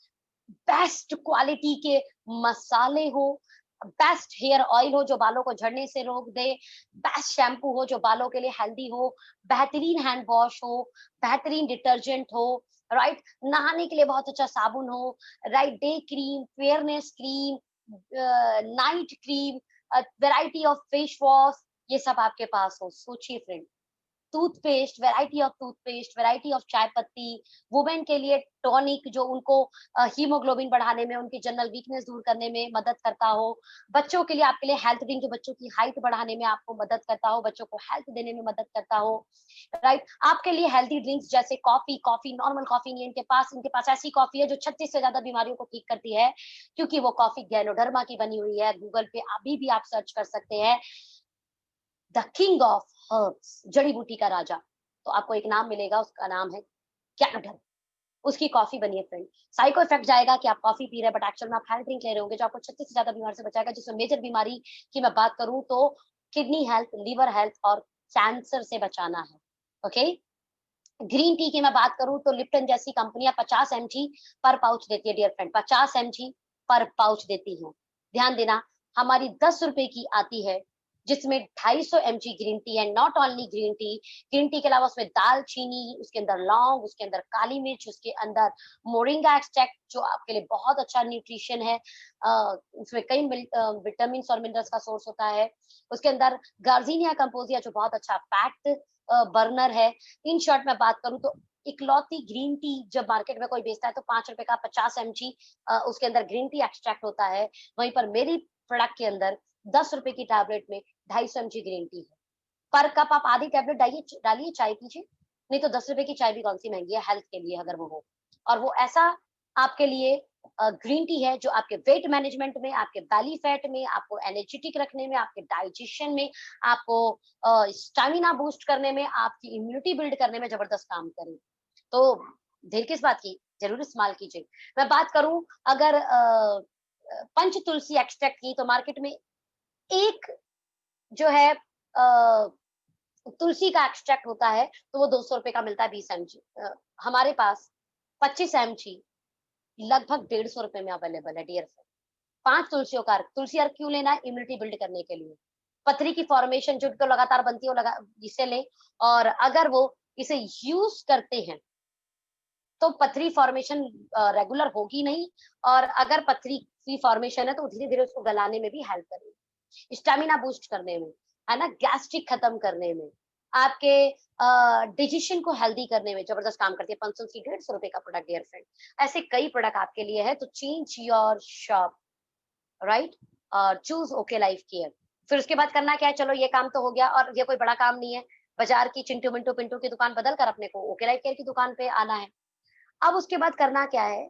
बेस्ट क्वालिटी के मसाले हो, बेस्ट हेयर ऑयल हो जो बालों को झड़ने से रोक दे, बेस्ट शैम्पू हो जो बालों के लिए हेल्दी हो, बेहतरीन हैंड वॉश हो, बेहतरीन डिटर्जेंट हो, राइट, नहाने के लिए बहुत अच्छा साबुन हो, right, day cream, fairness cream, night cream, variety of face wash, ये सब आपके पास हो। सोचिए friend, toothpaste, variety of toothpaste, variety of चाय पत्ती, वुमेन के लिए टॉनिक जो उनको हीमोग्लोबिन बढ़ाने में, उनकी जनरल वीकनेस दूर करने में मदद करता हो, बच्चों के लिए आपके लिए हेल्थ ड्रिंक जो बच्चों की हाइट बढ़ाने में आपको मदद करता हो, बच्चों को हेल्थ देने में मदद करता हो, राइट। आपके लिए हेल्थी ड्रिंक्स जैसे कॉफी, कॉफी नॉर्मल कॉफी नहीं, इनके पास ऐसी कॉफी है जो 36 से ज्यादा बीमारियों को ठीक करती है, क्योंकि वो कॉफी गैनोडर्मा की बनी हुई है। गूगल पे अभी भी आप सर्च कर सकते हैं, द किंग ऑफ हर्ब्स, जड़ी बूटी का राजा। तो आपको एक नाम मिलेगा, उसका नाम है कैनोडर। उसकी कॉफी बनी है फ्रेंड। साइको इफेक्ट जाएगा कि आप कॉफी पी रहे हैं बट एक्चुअल में आप हेल्थ ड्रिंक ले रहे होंगे, जो आपको 36 से ज्यादा बीमारी से बचाएगा, जिसमें मेजर बीमारी की मैं बात करूं तो किडनी हेल्थ, लीवर हेल्थ और कैंसर से बचाना है। ओके, ग्रीन टी की मैं बात करूं तो लिप्टन जैसी कंपनियां 50 mg पर पाउच देती है। डियर फ्रेंड, 50 mg पर पाउच देती है। ध्यान देना, हमारी 10 रुपए की आती है जिसमें 250 mg ग्रीन टी है। Not only green tea, green tea के अलावा उसमें दालचीनी, उसके अंदर लौंग, उसके अंदर काली मिर्च, उसके अंदर मोरिंगा एक्सट्रैक्ट जो आपके लिए बहुत अच्छा न्यूट्रिशन है, उसमें कई विटामिन और मिनरल्स का सोर्स होता है। उसके अंदर गार्जिनिया कंपोजिया जो बहुत अच्छा फैट बर्नर है। इन शॉर्ट में बात करूं तो इकलौती ग्रीन टी जब मार्केट में कोई बेचता है तो 5 रुपए का 50 mg उसके अंदर ग्रीन टी एक्सट्रैक्ट होता है। वहीं पर मेरी प्रोडक्ट के अंदर 10 रुपए की टैबलेट में 250 mg ग्रीन टी है। पर कप आप आधी टैबलेट डालिए, चाय कीजिए। नहीं तो 10 रुपए की चाय भी कौन सी महंगी है हेल्थ के लिए, अगर वो हो, और वो ऐसा आपके लिए ग्रीन टी है जो आपके वेट मैनेजमेंट में, आपके बैली फैट में, आपको एनर्जेटिक रखने में, आपके डाइजेशन में, आपको स्टैमिना बूस्ट करने में, आपकी इम्यूनिटी बिल्ड करने में जबरदस्त काम करे। तो देर किस बात की, जरूर इस्तेमाल कीजिए। मैं बात करूं अगर पंच तुलसी एक्सट्रैक्ट की, तो मार्केट में एक जो है तुलसी का एक्सट्रैक्ट होता है, तो वो 200 रुपए का मिलता है 20 mg। हमारे पास 25 mg लगभग 150 रुपए में अवेलेबल है डियर फ्रेंड। 5 तुलसियों का अर्क। तुलसी अर्क क्यों लेना है? इम्यूनिटी बिल्ड करने के लिए। पथरी की फॉर्मेशन जो लगातार बनती है, वो लगा इसे लें, और अगर वो इसे यूज करते हैं तो पथरी फॉर्मेशन रेगुलर होगी नहीं, और अगर पथरी की फॉर्मेशन है तो धीरे धीरे उसको गलाने में भी हेल्प करेगी, स्टेमिना बूस्ट करने में, है ना, गैस्ट्रिक खत्म करने में, आपके डिजेशन को हेल्दी करने में जबरदस्त काम करती है। 500 की 150 रुपए का प्रोडक्ट डियर फ्रेंड। ऐसे कई प्रोडक्ट आपके लिए है, तो चेंज योर शॉप, राइट, और चूज ओके लाइफ केयर। फिर उसके बाद करना क्या है? चलो ये काम तो हो गया, और ये कोई बड़ा काम नहीं है, बाजार की चिंटू मिंटू पिंटू की दुकान बदल कर अपने को ओके लाइफ केयर की दुकान पे आना है। अब उसके बाद करना क्या है?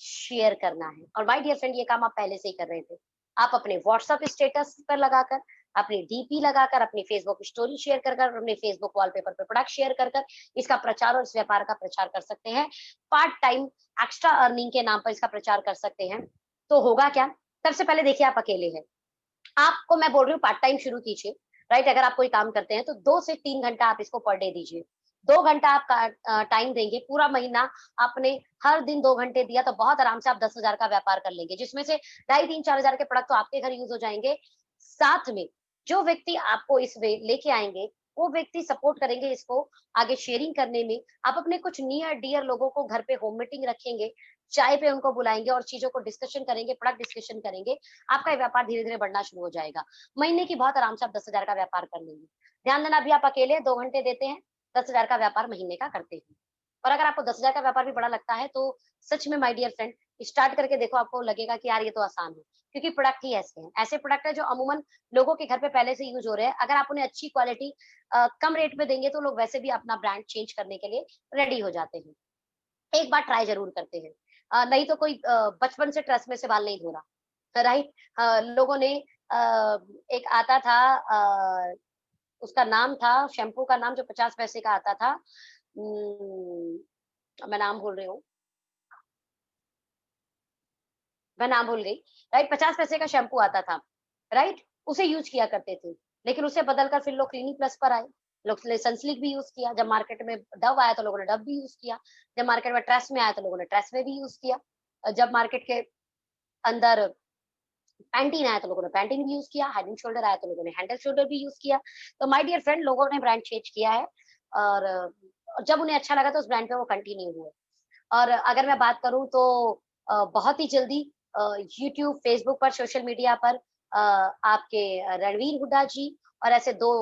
शेयर करना है। और माय डियर फ्रेंड, ये काम आप पहले से ही कर रहे थे। आप अपने व्हाट्सएप स्टेटस पर लगाकर, अपनी डीपी लगाकर, अपनी फेसबुक स्टोरी शेयर कर कर, अपने फेसबुक वॉलपेपर पर प्रोडक्ट शेयर कर कर इसका प्रचार और इस व्यापार का प्रचार कर सकते हैं। पार्ट टाइम एक्स्ट्रा अर्निंग के नाम पर इसका प्रचार कर सकते हैं। तो होगा क्या? सबसे पहले देखिए, आप अकेले हैं, आपको मैं बोल रही हूँ पार्ट टाइम शुरू कीजिए, राइट। अगर आप कोई काम करते हैं तो 2 से 3 घंटा आप इसको पर डे दीजिए। 2 घंटा आप टाइम देंगे, पूरा महीना आपने हर दिन 2 घंटे दिया, तो बहुत आराम से आप 10,000 का व्यापार कर लेंगे, जिसमें से 2,500-4,000 के प्रोडक्ट तो आपके घर यूज हो जाएंगे। साथ में जो व्यक्ति आपको इस वे लेके आएंगे, वो व्यक्ति सपोर्ट करेंगे इसको आगे शेयरिंग करने में। आप अपने कुछ नियर डियर लोगों को घर पे होम मीटिंग रखेंगे, चाय पे उनको बुलाएंगे और चीजों को डिस्कशन करेंगे, प्रोडक्ट डिस्कशन करेंगे। आपका ये व्यापार धीरे धीरे बढ़ना शुरू हो जाएगा। महीने की बहुत आराम से आप 10,000 का व्यापार कर लेंगे। ध्यान देना, अभी आप अकेले 2 घंटे देते हैं, 10,000 का व्यापार महीने का करते हैं। और अगर आपको 10,000 का व्यापार भी बड़ा लगता है, तो सच में माय डियर फ्रेंड, स्टार्ट करके देखो, आपको लगेगा कि यार ये तो आसान है, क्योंकि प्रोडक्ट ही ऐसे हैं। ऐसे प्रोडक्ट है जो अमूमन लोगों के घर पे पहले से यूज हो रहे हैं। अगर आप उन्हें अच्छी क्वालिटी कम रेट में देंगे, तो लोग वैसे भी अपना ब्रांड चेंज करने के लिए रेडी हो जाते हैं। एक बार ट्राई जरूर करते हैं। नहीं तो कोई बचपन से ट्रस्ट में से बाल नहीं धो रहा, राइट। लोगों ने एक आता था, उसका नाम था, शैम्पू का नाम जो 50 पैसे का आता था, मैं नाम भूल रही हूँ, मैं नाम भूल गई, राइट। 50 पैसे का शैम्पू आता था, राइट, उसे यूज किया करते थे। लेकिन उसे बदलकर फिर लोग क्लिनिक प्लस पर आए, लोग ने सनसिल्क भी यूज किया। जब मार्केट में डव आया तो लोगों ने डव भी यूज किया। जब मार्केट में ट्रेस में आया तो लोगों ने ट्रेस में भी यूज किया। जब मार्केट के अंदर पैंटीन आया तो लोगों ने पैंटीन भी यूज किया। हेड एंड शोल्डर आया तो लोगों ने हैंड एंड शोल्डर भी यूज किया। तो माय डियर फ्रेंड, लोगों ने ब्रांड चेंज किया है, और जब उन्हें अच्छा लगा तो उस ब्रांड पे वो कंटिन्यू हुए। और अगर मैं बात करूं तो बहुत ही जल्दी यूट्यूब, फेसबुक पर, सोशल मीडिया पर आपके रणवीर हुड्डा जी और ऐसे 2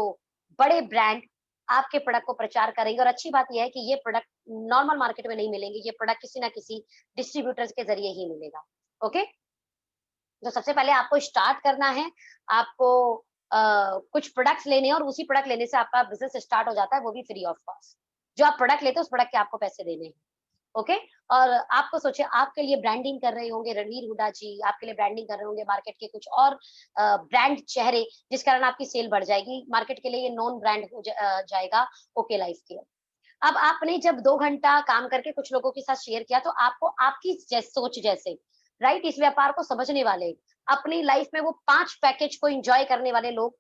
बड़े ब्रांड आपके प्रोडक्ट को प्रचार करेंगे। और अच्छी बात यह है कि ये प्रोडक्ट नॉर्मल मार्केट में नहीं मिलेंगे, ये प्रोडक्ट किसी ना किसी डिस्ट्रीब्यूटर्स के जरिए ही मिलेगा। ओके, तो सबसे पहले आपको स्टार्ट करना है, आपको कुछ प्रोडक्ट्स लेने हैं, और उसी प्रोडक्ट लेने से आपका बिजनेस स्टार्ट हो जाता है, वो भी फ्री ऑफ कॉस्ट। जो आप प्रोडक्ट लेते हैं उस प्रोडक्ट के आपको पैसे देने हैं। ओके, और आपको सोचिए, आपके लिए ब्रांडिंग कर रहे होंगे रणवीर हुड्डा जी, आपके लिए ब्रांडिंग कर रहे होंगे मार्केट के कुछ और ब्रांड चेहरे, जिस कारण आपकी सेल बढ़ जाएगी। मार्केट के लिए ये नॉन ब्रांड हो जाएगा ओके लाइफ केयर। अब आपने जब 2 घंटा काम करके कुछ लोगों के साथ शेयर किया, तो आपको आपकी सोच जैसे, राइट, इस व्यापार को समझने वाले, अपनी लाइफ में वो 5 पैकेज को एंजॉय करने वाले लोग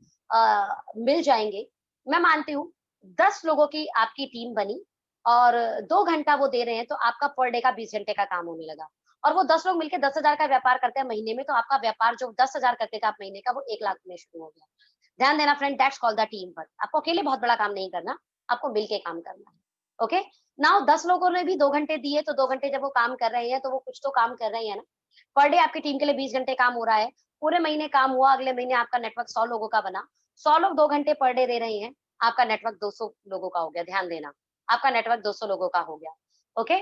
मिल जाएंगे। मैं मानती हूँ 10 लोगों की आपकी टीम बनी, और 2 घंटा वो दे रहे हैं, तो आपका पर डे का 20 घंटे का काम होने लगा। और वो 10 लोग मिलकर 10,000 का व्यापार करते हैं महीने में, तो आपका व्यापार जो 10,000 करते थे आप महीने का, वो 1 लाख में शुरू हो गया। ध्यान देना friend, that's called the team work. आपको अकेले बहुत बड़ा काम नहीं करना, आपको मिलके काम करना है। ओके, नाउ 10 लोगों ने भी 2 घंटे दिए, तो 2 घंटे जब वो काम कर रहे हैं, तो वो कुछ तो काम कर रहे हैं ना। पर डे आपकी टीम के लिए 20 घंटे काम हो रहा है, पूरे महीने काम हुआ, अगले महीने आपका नेटवर्क 100 लोगों का बना। 100 लोग 2 घंटे पर डे दे रहे हैं, आपका नेटवर्क 200 लोगों का हो गया। ध्यान देना, आपका नेटवर्क 200 लोगों का हो गया। ओके,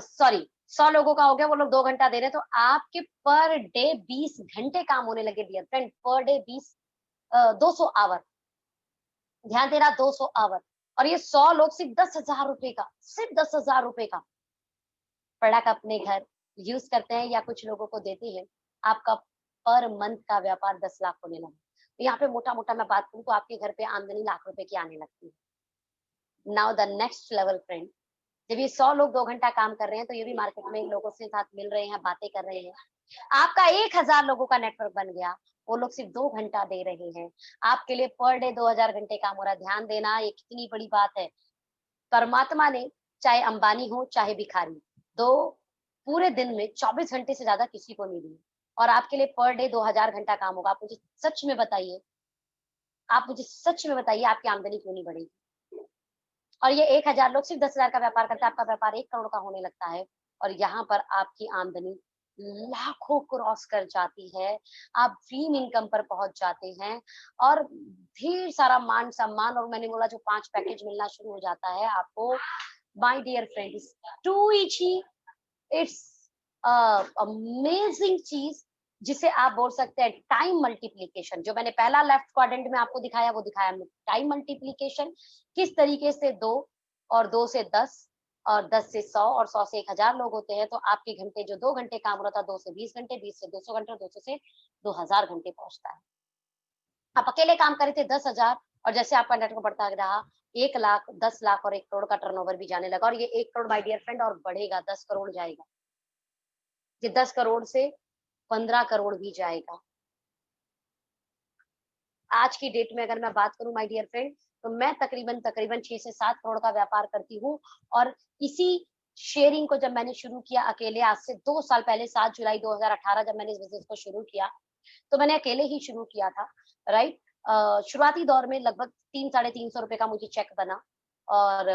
सॉरी, 100 लोगों का हो गया, वो लोग 2 घंटा दे रहे हैं, तो आपके पर डे 20 घंटे काम होने लगे dear friend. Per day 200 hour, ध्यान देना, 200 आवर। और ये 100 लोग सिर्फ 10,000 रुपए का, सिर्फ 10,000 रुपए का प्रोडक्ट अपने घर यूज करते हैं या कुछ लोगों को देते हैं, आपका पर मंथ का व्यापार 10 लाख होने लगा। तो यहाँ पे मोटा-मोटा मैं बात करूँ तो आपके घर पे आमदनी लाख रुपए की आने लगती है। Now the next level friend, जब ये 100 लोग 2 घंटा काम कर रहे हैं, तो ये भी मार्केट में लोगों से साथ मिल रहे हैं, बातें कर रहे हैं। आपका 1000 लोगों का नेटवर्क बन गया, वो लोग सिर्फ 2 घंटा दे रहे हैं। आपके लिए पर डे 2000 घंटे काम हो रहा है। ध्यान देना, ये कितनी बड़ी बात है। परमात्मा ने, चाहे अंबानी हो, चाहे भिखारी, 2 पूरे दिन में 24 घंटे से ज़्यादा किसी को नहीं दिए और आपके लिए पर डे 2000 घंटा काम होगा। आप मुझे सच में बताइए आपकी आमदनी क्यों नहीं बढ़ेगी? और ये 1000 लोग सिर्फ 10,000 का व्यापार करते हैं, आपका व्यापार 1 करोड़ का होने लगता है और यहाँ पर आपकी आमदनी लाखों क्रॉस कर जाती है। आप ड्रीम इनकम पर पहुँच जाते हैं और ढेर सारा मान-सम्मान और मैंने बोला जो 5 पैकेज मिलना शुरू हो जाता है आपको। माय डियर फ्रेंड्स, टू ईची, इट्स अमेजिंग चीज़ जिसे आप बोल सकते हैं टाइम मल्टीप्लिकेशन। जो मैंने पहला लेफ्ट क्वाड्रेंट में आपको दिखाया वो दिखाया हमने टाइम मल्टीप्लिकेशन, किस तरीके से 2 और 2 से 10 और 10 से 100 और 100 से 1000 लोग होते हैं, तो आपके घंटे जो 2 घंटे काम हो रहा था 2 से 20 घंटे, 20 से 200 घंटे और 200 से 2000 घंटे पहुँचता है। आप अकेले काम कर रहे थे 10,000 और जैसे आपका नेटवर्क बढ़ता रहा 1 लाख, 10 लाख और 1 करोड़ का टर्नओवर भी जाने लगा और ये 1 करोड़ माय डियर फ्रेंड और बढ़ेगा, 10 करोड़ जाएगा। ये 10 करोड़ से 15 करोड़ भी जाएगा। आज की डेट में अगर मैं बात करूँ माय डियर फ्रेंड, तो मैं तकरीबन 6 से 7 करोड़ का व्यापार करती हूँ और इसी शेयरिंग को जब मैंने शुरू किया अकेले आज से 2 साल पहले 7 जुलाई 2018 जब मैंने इस बिज़नेस को शुरू किया, तो मैंने अकेले ही शुरू किया था, राइट? शुरुआती दौर में लगभग 3 साढ़े 300 रुपए का मुझे चेक बना और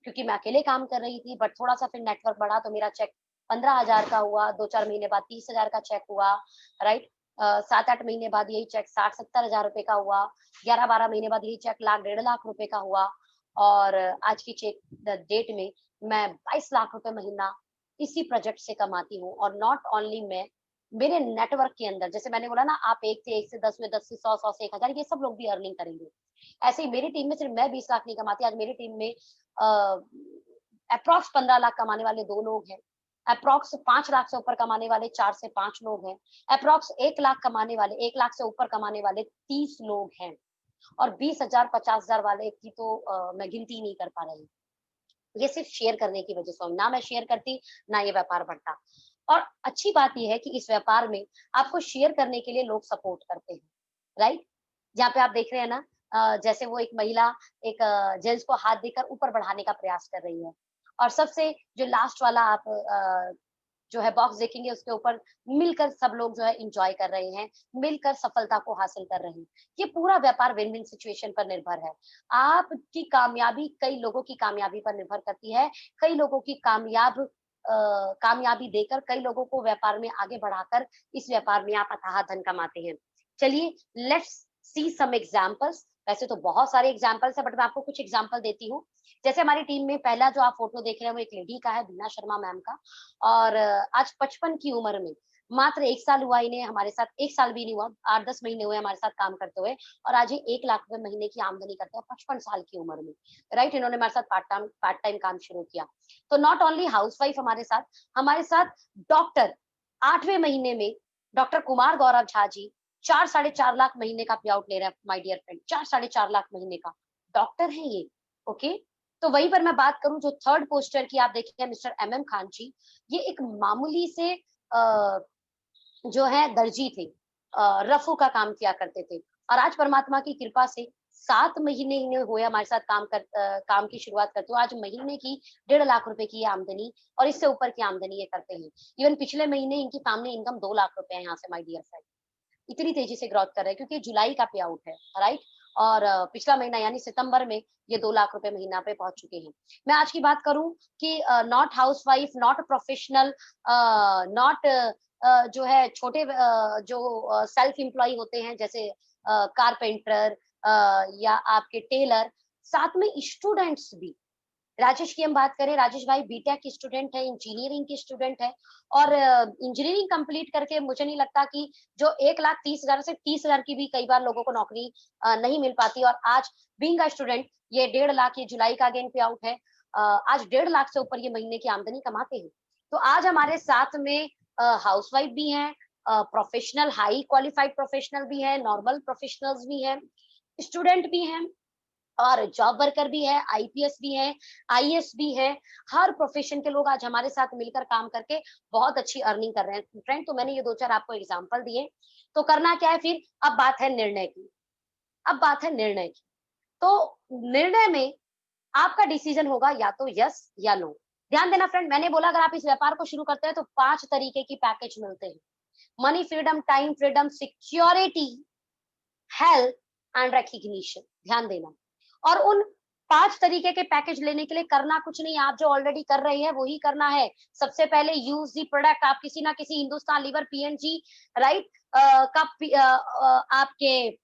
क्योंकि मैं अकेले काम कर रही थी, बट थोड़ा-सा फिर नेटवर्क बढ़ा तो मेरा चेक 15,000 का हुआ, 2-4 महीने बाद 30,000 का चेक हुआ, राइट? 7-8 महीने बाद यही चेक 60-70 हज़ार रुपए का हुआ, 11-12 महीने बाद यही चेक लाख, 1.5 लाख रुपए का हुआ और आज की चेक द डेट में मैं 22 लाख रुपए महीना इसी प्रोजेक्ट से कमाती हूँ और नॉट ओनली मैं, मेरे नेटवर्क के अंदर जैसे मैंने बोला ना आप 1 से 10 हुए, 10 से 100, 100 से 1000 ये सब लोग भी अर्निंग करेंगे। ऐसे ही मेरी टीम में सिर्फ मैं 20 लाख नहीं कमाती, आज मेरी टीम में अप्रॉक्स 15 लाख कमाने वाले 2 लोग हैं, अप्रॉक्स 5 लाख से ऊपर कमाने वाले 4 से 5 लोग हैं, अप्रॉक्स 1 लाख कमाने वाले 1 लाख से ऊपर कमाने वाले 30 लोग हैं और 20,000 50,000 वाले की तो मैं गिनती नहीं कर पा रही। ये सिर्फ शेयर करने की वजह से हुआ, ना मैं शेयर करती, ना ये व्यापार बढ़ता। और अच्छी बात ये है कि इस व्यापार में आपको शेयर करने के लिए लोग सपोर्ट करते हैं, राइट? जहाँ पे आप देख रहे हैं ना जैसे वो एक महिला एक जेंट्स को हाथ देकर ऊपर बढ़ाने का प्रयास कर रही है और सबसे जो लास्ट वाला आप जो है बॉक्स देखेंगे उसके ऊपर मिलकर सब लोग जो है एंजॉय कर रहे हैं, मिलकर सफलता को हासिल कर रहे हैं। ये पूरा व्यापार विन विन सिचुएशन पर निर्भर है। आपकी कामयाबी कई लोगों की कामयाबी पर निर्भर करती है। कई लोगों की कामयाबी देकर कई लोगों को व्यापार में आगे बढ़ाकर इस व्यापार में आप अथाह धन कमाते हैं। चलिए लेट्स सी सम एग्जांपल्स। वैसे तो बहुत सारे एग्जांपल्स है बट मैं आपको कुछ एग्जांपल देती हूँ। जैसे हमारी टीम में पहला जो आप फोटो देख रहे हैं वो एक लेडी का है, बीना शर्मा मैम का और आज 55 की उम्र में मात्र 1 साल हुआ इन्हें हमारे साथ 1 साल भी नहीं हुआ, 8-10 महीने हुए हमारे साथ काम करते हुए और आज ये 1 लाख रुपए महीने की आमदनी करते हैं 55 साल की उम्र में, राइट? इन्होंने हमारे साथ पार्ट टाइम काम शुरू किया। तो नॉट ओनली हाउसवाइफ हमारे साथ डॉक्टर 8वें महीने में डॉक्टर कुमार गौरव झा जी 4 साढ़े 4 लाख महीने का पे आउट ले रहे हैं माय डियर फ्रेंड, 4 साढ़े 4 लाख महीने का। डॉक्टर हैं ये, ओके? तो वहीं पर मैं बात करूं जो थर्ड पोस्टर की आप देखेंगे मिस्टर एमएम खान जी, ये एक मामूली से जो है दर्जी थे, रफू का काम किया करते थे और आज परमात्मा की कृपा से 7 महीने इन्हें हुए हमारे साथ काम की शुरुआत करते हुए आज महीने की 1.5 लाख रुपए की आमदनी और इससे ऊपर की आमदनी ये करते हैं। इवन पिछले महीने इनकी फैमिली इनकम 2 लाख रुपए है यहाँ से माय डियर फ्रेंड। इतनी तेजी से ग्रोथ कर रहे हैं क्योंकि जुलाई का पे आउट है, राइट? और पिछला महीना यानी सितंबर में ये 2 लाख रुपए महीना पे पहुंच चुके हैं। मैं आज की बात करूं कि not housewife, not professional, not जो है छोटे जो सेल्फ एम्प्लॉय होते हैं जैसे कारपेंटर या आपके टेलर, साथ में स्टूडेंट्स भी। राजेश की हम बात करें, राजेश भाई बीटेक की स्टूडेंट है, इंजीनियरिंग की स्टूडेंट है और इंजीनियरिंग कंप्लीट करके मुझे नहीं लगता कि जो 1,30,000 से 30,000 की भी कई बार लोगों को नौकरी नहीं मिल पाती और आज बीइंग अ स्टूडेंट ये 1.5 लाख, ये जुलाई का अगेन पे आउट है, आज 1.5 लाख से ऊपर ये महीने की आमदनी कमाते हैं। तो आज हमारे साथ में हाउसवाइफ भी हैं, प्रोफेशनल हाई क्वालिफाइड प्रोफेशनल भी है, नॉर्मल प्रोफेशनल्स भी हैं, स्टूडेंट भी हैं और जॉब वर्कर भी है, आईपीएस भी है, आईएएस भी है। हर प्रोफेशन के लोग आज हमारे साथ मिलकर काम करके बहुत अच्छी अर्निंग कर रहे हैं फ्रेंड। तो मैंने ये 2-4 आपको एग्जांपल दिए। तो करना क्या है फिर? अब बात है निर्णय की। अब बात है निर्णय की। तो निर्णय में आपका डिसीजन होगा या तो यस या नो। ध्यान देना फ्रेंड, मैंने बोला अगर आप इस व्यापार को शुरू करते हैं तो 5 तरीके की पैकेज मिलते हैं। Money freedom, time freedom, security, health and recognition. ध्यान देना। और उन 5 तरीके के पैकेज लेने के लिए करना कुछ नहीं, आप जो ऑलरेडी कर रहे हैं वही करना है। सबसे पहले यूज दी प्रोडक्ट। आप किसी ना किसी हिंदुस्तान लीवर, पीएनजी, राइट, आपके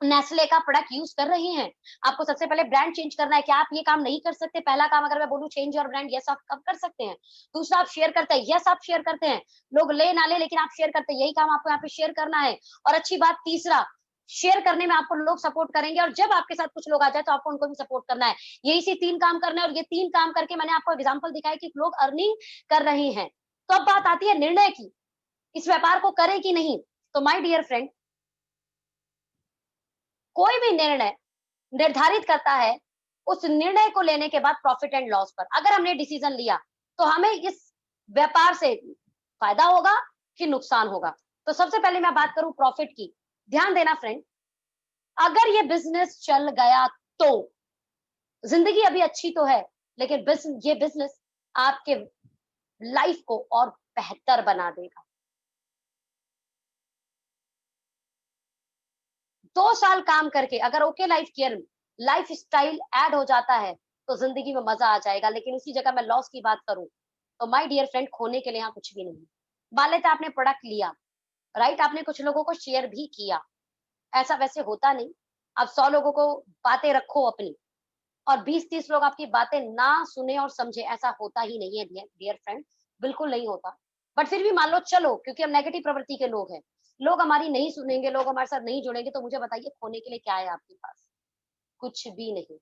नेस्ले का प्रोडक्ट यूज कर रहे हैं। आपको सबसे पहले ब्रांड चेंज करना है। क्या आप ये काम नहीं कर सकते? पहला काम अगर मैं बोलूं चेंज योर ब्रांड, यस आप कब कर सकते हैं। दूसरा, आप शेयर करते हैं, यस आप शेयर करते हैं। लोग ले ना ले लेकिन आप शेयर करते हैं, यही काम आपको यहाँ पे शेयर करना है। और अच्छी बात, तीसरा, शेयर करने में आपको लोग सपोर्ट करेंगे और जब आपके साथ कुछ लोग आ जाए तो आपको उनको भी सपोर्ट करना है। यही सी 3 काम करना है और ये 3 काम करके मैंने आपको एग्जांपल दिखाया कि लोग अर्निंग कर रहे हैं। तो अब बात आती है निर्णय की, इस व्यापार को करें कि नहीं। तो माय डियर फ्रेंड, कोई भी निर्णय निर्धारित करता है उस निर्णय को लेने के बाद प्रॉफिट एंड लॉस पर। अगर हमने डिसीजन लिया तो हमें इस व्यापार से फायदा होगा कि नुकसान होगा। तो सबसे पहले मैं बात करूं प्रॉफिट की। ध्यान देना फ्रेंड, अगर ये बिजनेस चल गया तो जिंदगी अभी अच्छी तो है, लेकिन ये बिजनेस आपके लाइफ को और बेहतर बना देगा। 2 साल काम करके अगर okay life care life style add हो जाता है तो जिंदगी में मजा आ जाएगा। लेकिन उसी जगह मैं लॉस की बात करूं तो माय डियर फ्रेंड, खोने के लिए यहाँ कुछ भी नहीं। मान लेते आपने प्रोडक्ट लिया, राइट, आपने कुछ लोगों को शेयर भी किया, ऐसा वैसे होता नहीं। आप 100 लोगों को बातें रखो अपनी और 20-30 लोग आपकी बातें ना सुने और समझे, ऐसा होता ही नहीं है डियर फ्रेंड, बिल्कुल नहीं होता। बट फिर भी मान लो चलो, क्योंकि हम नेगेटिव प्रवृत्ति के लोग हैं, लोग हमारी नहीं सुनेंगे, लोग हमारे साथ नहीं जुड़ेंगे, तो मुझे बताइए खोने के लिए क्या है आपके पास? कुछ भी नहीं,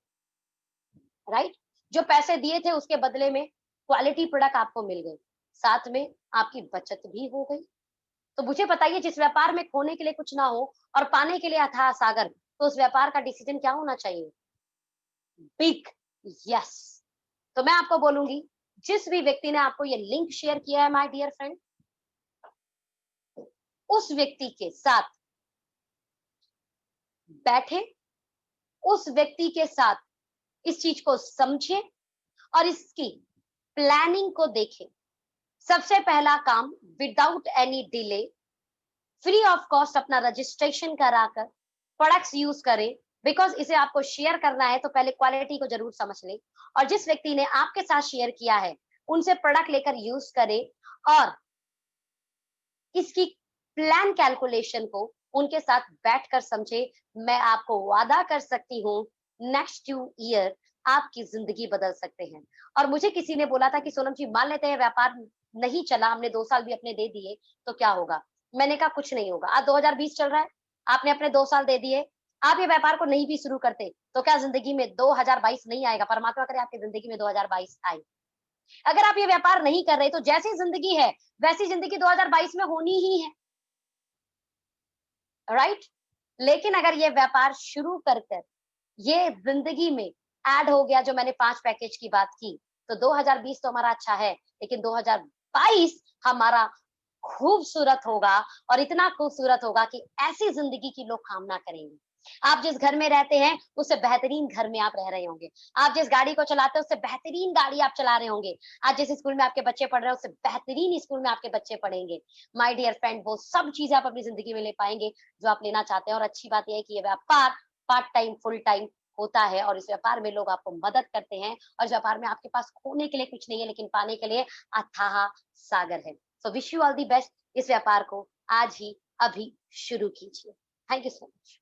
राइट। जो पैसे दिए थे उसके बदले में क्वालिटी प्रोडक्ट आपको मिल गए, साथ में आपकी बचत भी हो गई। तो मुझे बताइए, जिस व्यापार में खोने के लिए कुछ ना हो और पाने के लिए अथाह सागर, तो उस व्यापार का डिसीजन क्या होना चाहिए? Big yes. तो मैं आपको बोलूंगी, जिस भी व्यक्ति ने आपको ये लिंक शेयर किया है माय डियर फ्रेंड, उस व्यक्ति के साथ बैठे, उस व्यक्ति के साथ इस चीज को समझे और इसकी प्लानिंग को देखें। सबसे पहला काम, without any delay, free of cost अपना रजिस्ट्रेशन कराकर प्रोडक्ट्स यूज करें। बिकॉज इसे आपको शेयर करना है तो पहले क्वालिटी को जरूर समझ लें, और जिस व्यक्ति ने आपके साथ शेयर किया है उनसे प्रोडक्ट लेकर यूज करें और इसकी प्लान कैलकुलेशन को उनके साथ बैठकर समझे। मैं आपको वादा कर सकती हूँ, नेक्स्ट 2 ईयर आपकी जिंदगी बदल सकते हैं। और मुझे किसी ने बोला था कि सोनम जी, मान लेते हैं व्यापार नहीं चला, हमने 2 साल भी अपने दे दिए, तो क्या होगा? मैंने कहा कुछ नहीं होगा। आज 2020 चल रहा है, आपने अपने 2 साल दे दिए, आप ये व्यापार को नहीं भी शुरू करते तो क्या जिंदगी में 2022 नहीं आएगा? परमात्मा करे आपकी जिंदगी में 2022 आए। अगर आप ये व्यापार नहीं कर रहे तो जैसी जिंदगी है वैसी जिंदगी 2022 में होनी ही है, राइट। लेकिन अगर ये व्यापार शुरू कर ये जिंदगी में ऐड हो गया, जो मैंने 5 पैकेज की बात की, तो 2020 तो हमारा अच्छा है, लेकिन 2022 हमारा खूबसूरत होगा। और इतना खूबसूरत होगा कि ऐसी जिंदगी की लोग कामना करेंगे। आप जिस घर में रहते हैं उससे बेहतरीन घर में आप रह रहे होंगे, आप जिस गाड़ी को चलाते हैं उससे बेहतरीन गाड़ी आप चला रहे होंगे, आज जिस स्कूल में आपके बच्चे पढ़ रहे हैं उससे बेहतरीन स्कूल में आपके बच्चे पढ़ेंगे। माय डियर फ्रेंड, वो सब चीजें आप अपनी जिंदगी में ले पाएंगे जो आप लेना चाहते हैं। और अच्छी बात यह है कि ये व्यापार पार्ट टाइम फुल टाइम होता है और इस व्यापार में लोग आपको मदद करते हैं। और इस व्यापार में आपके पास खोने के लिए कुछ नहीं है, लेकिन पाने के लिए अथाह सागर है। So wish you all the best. इस व्यापार को आज ही अभी शुरू कीजिए। Thank you so much.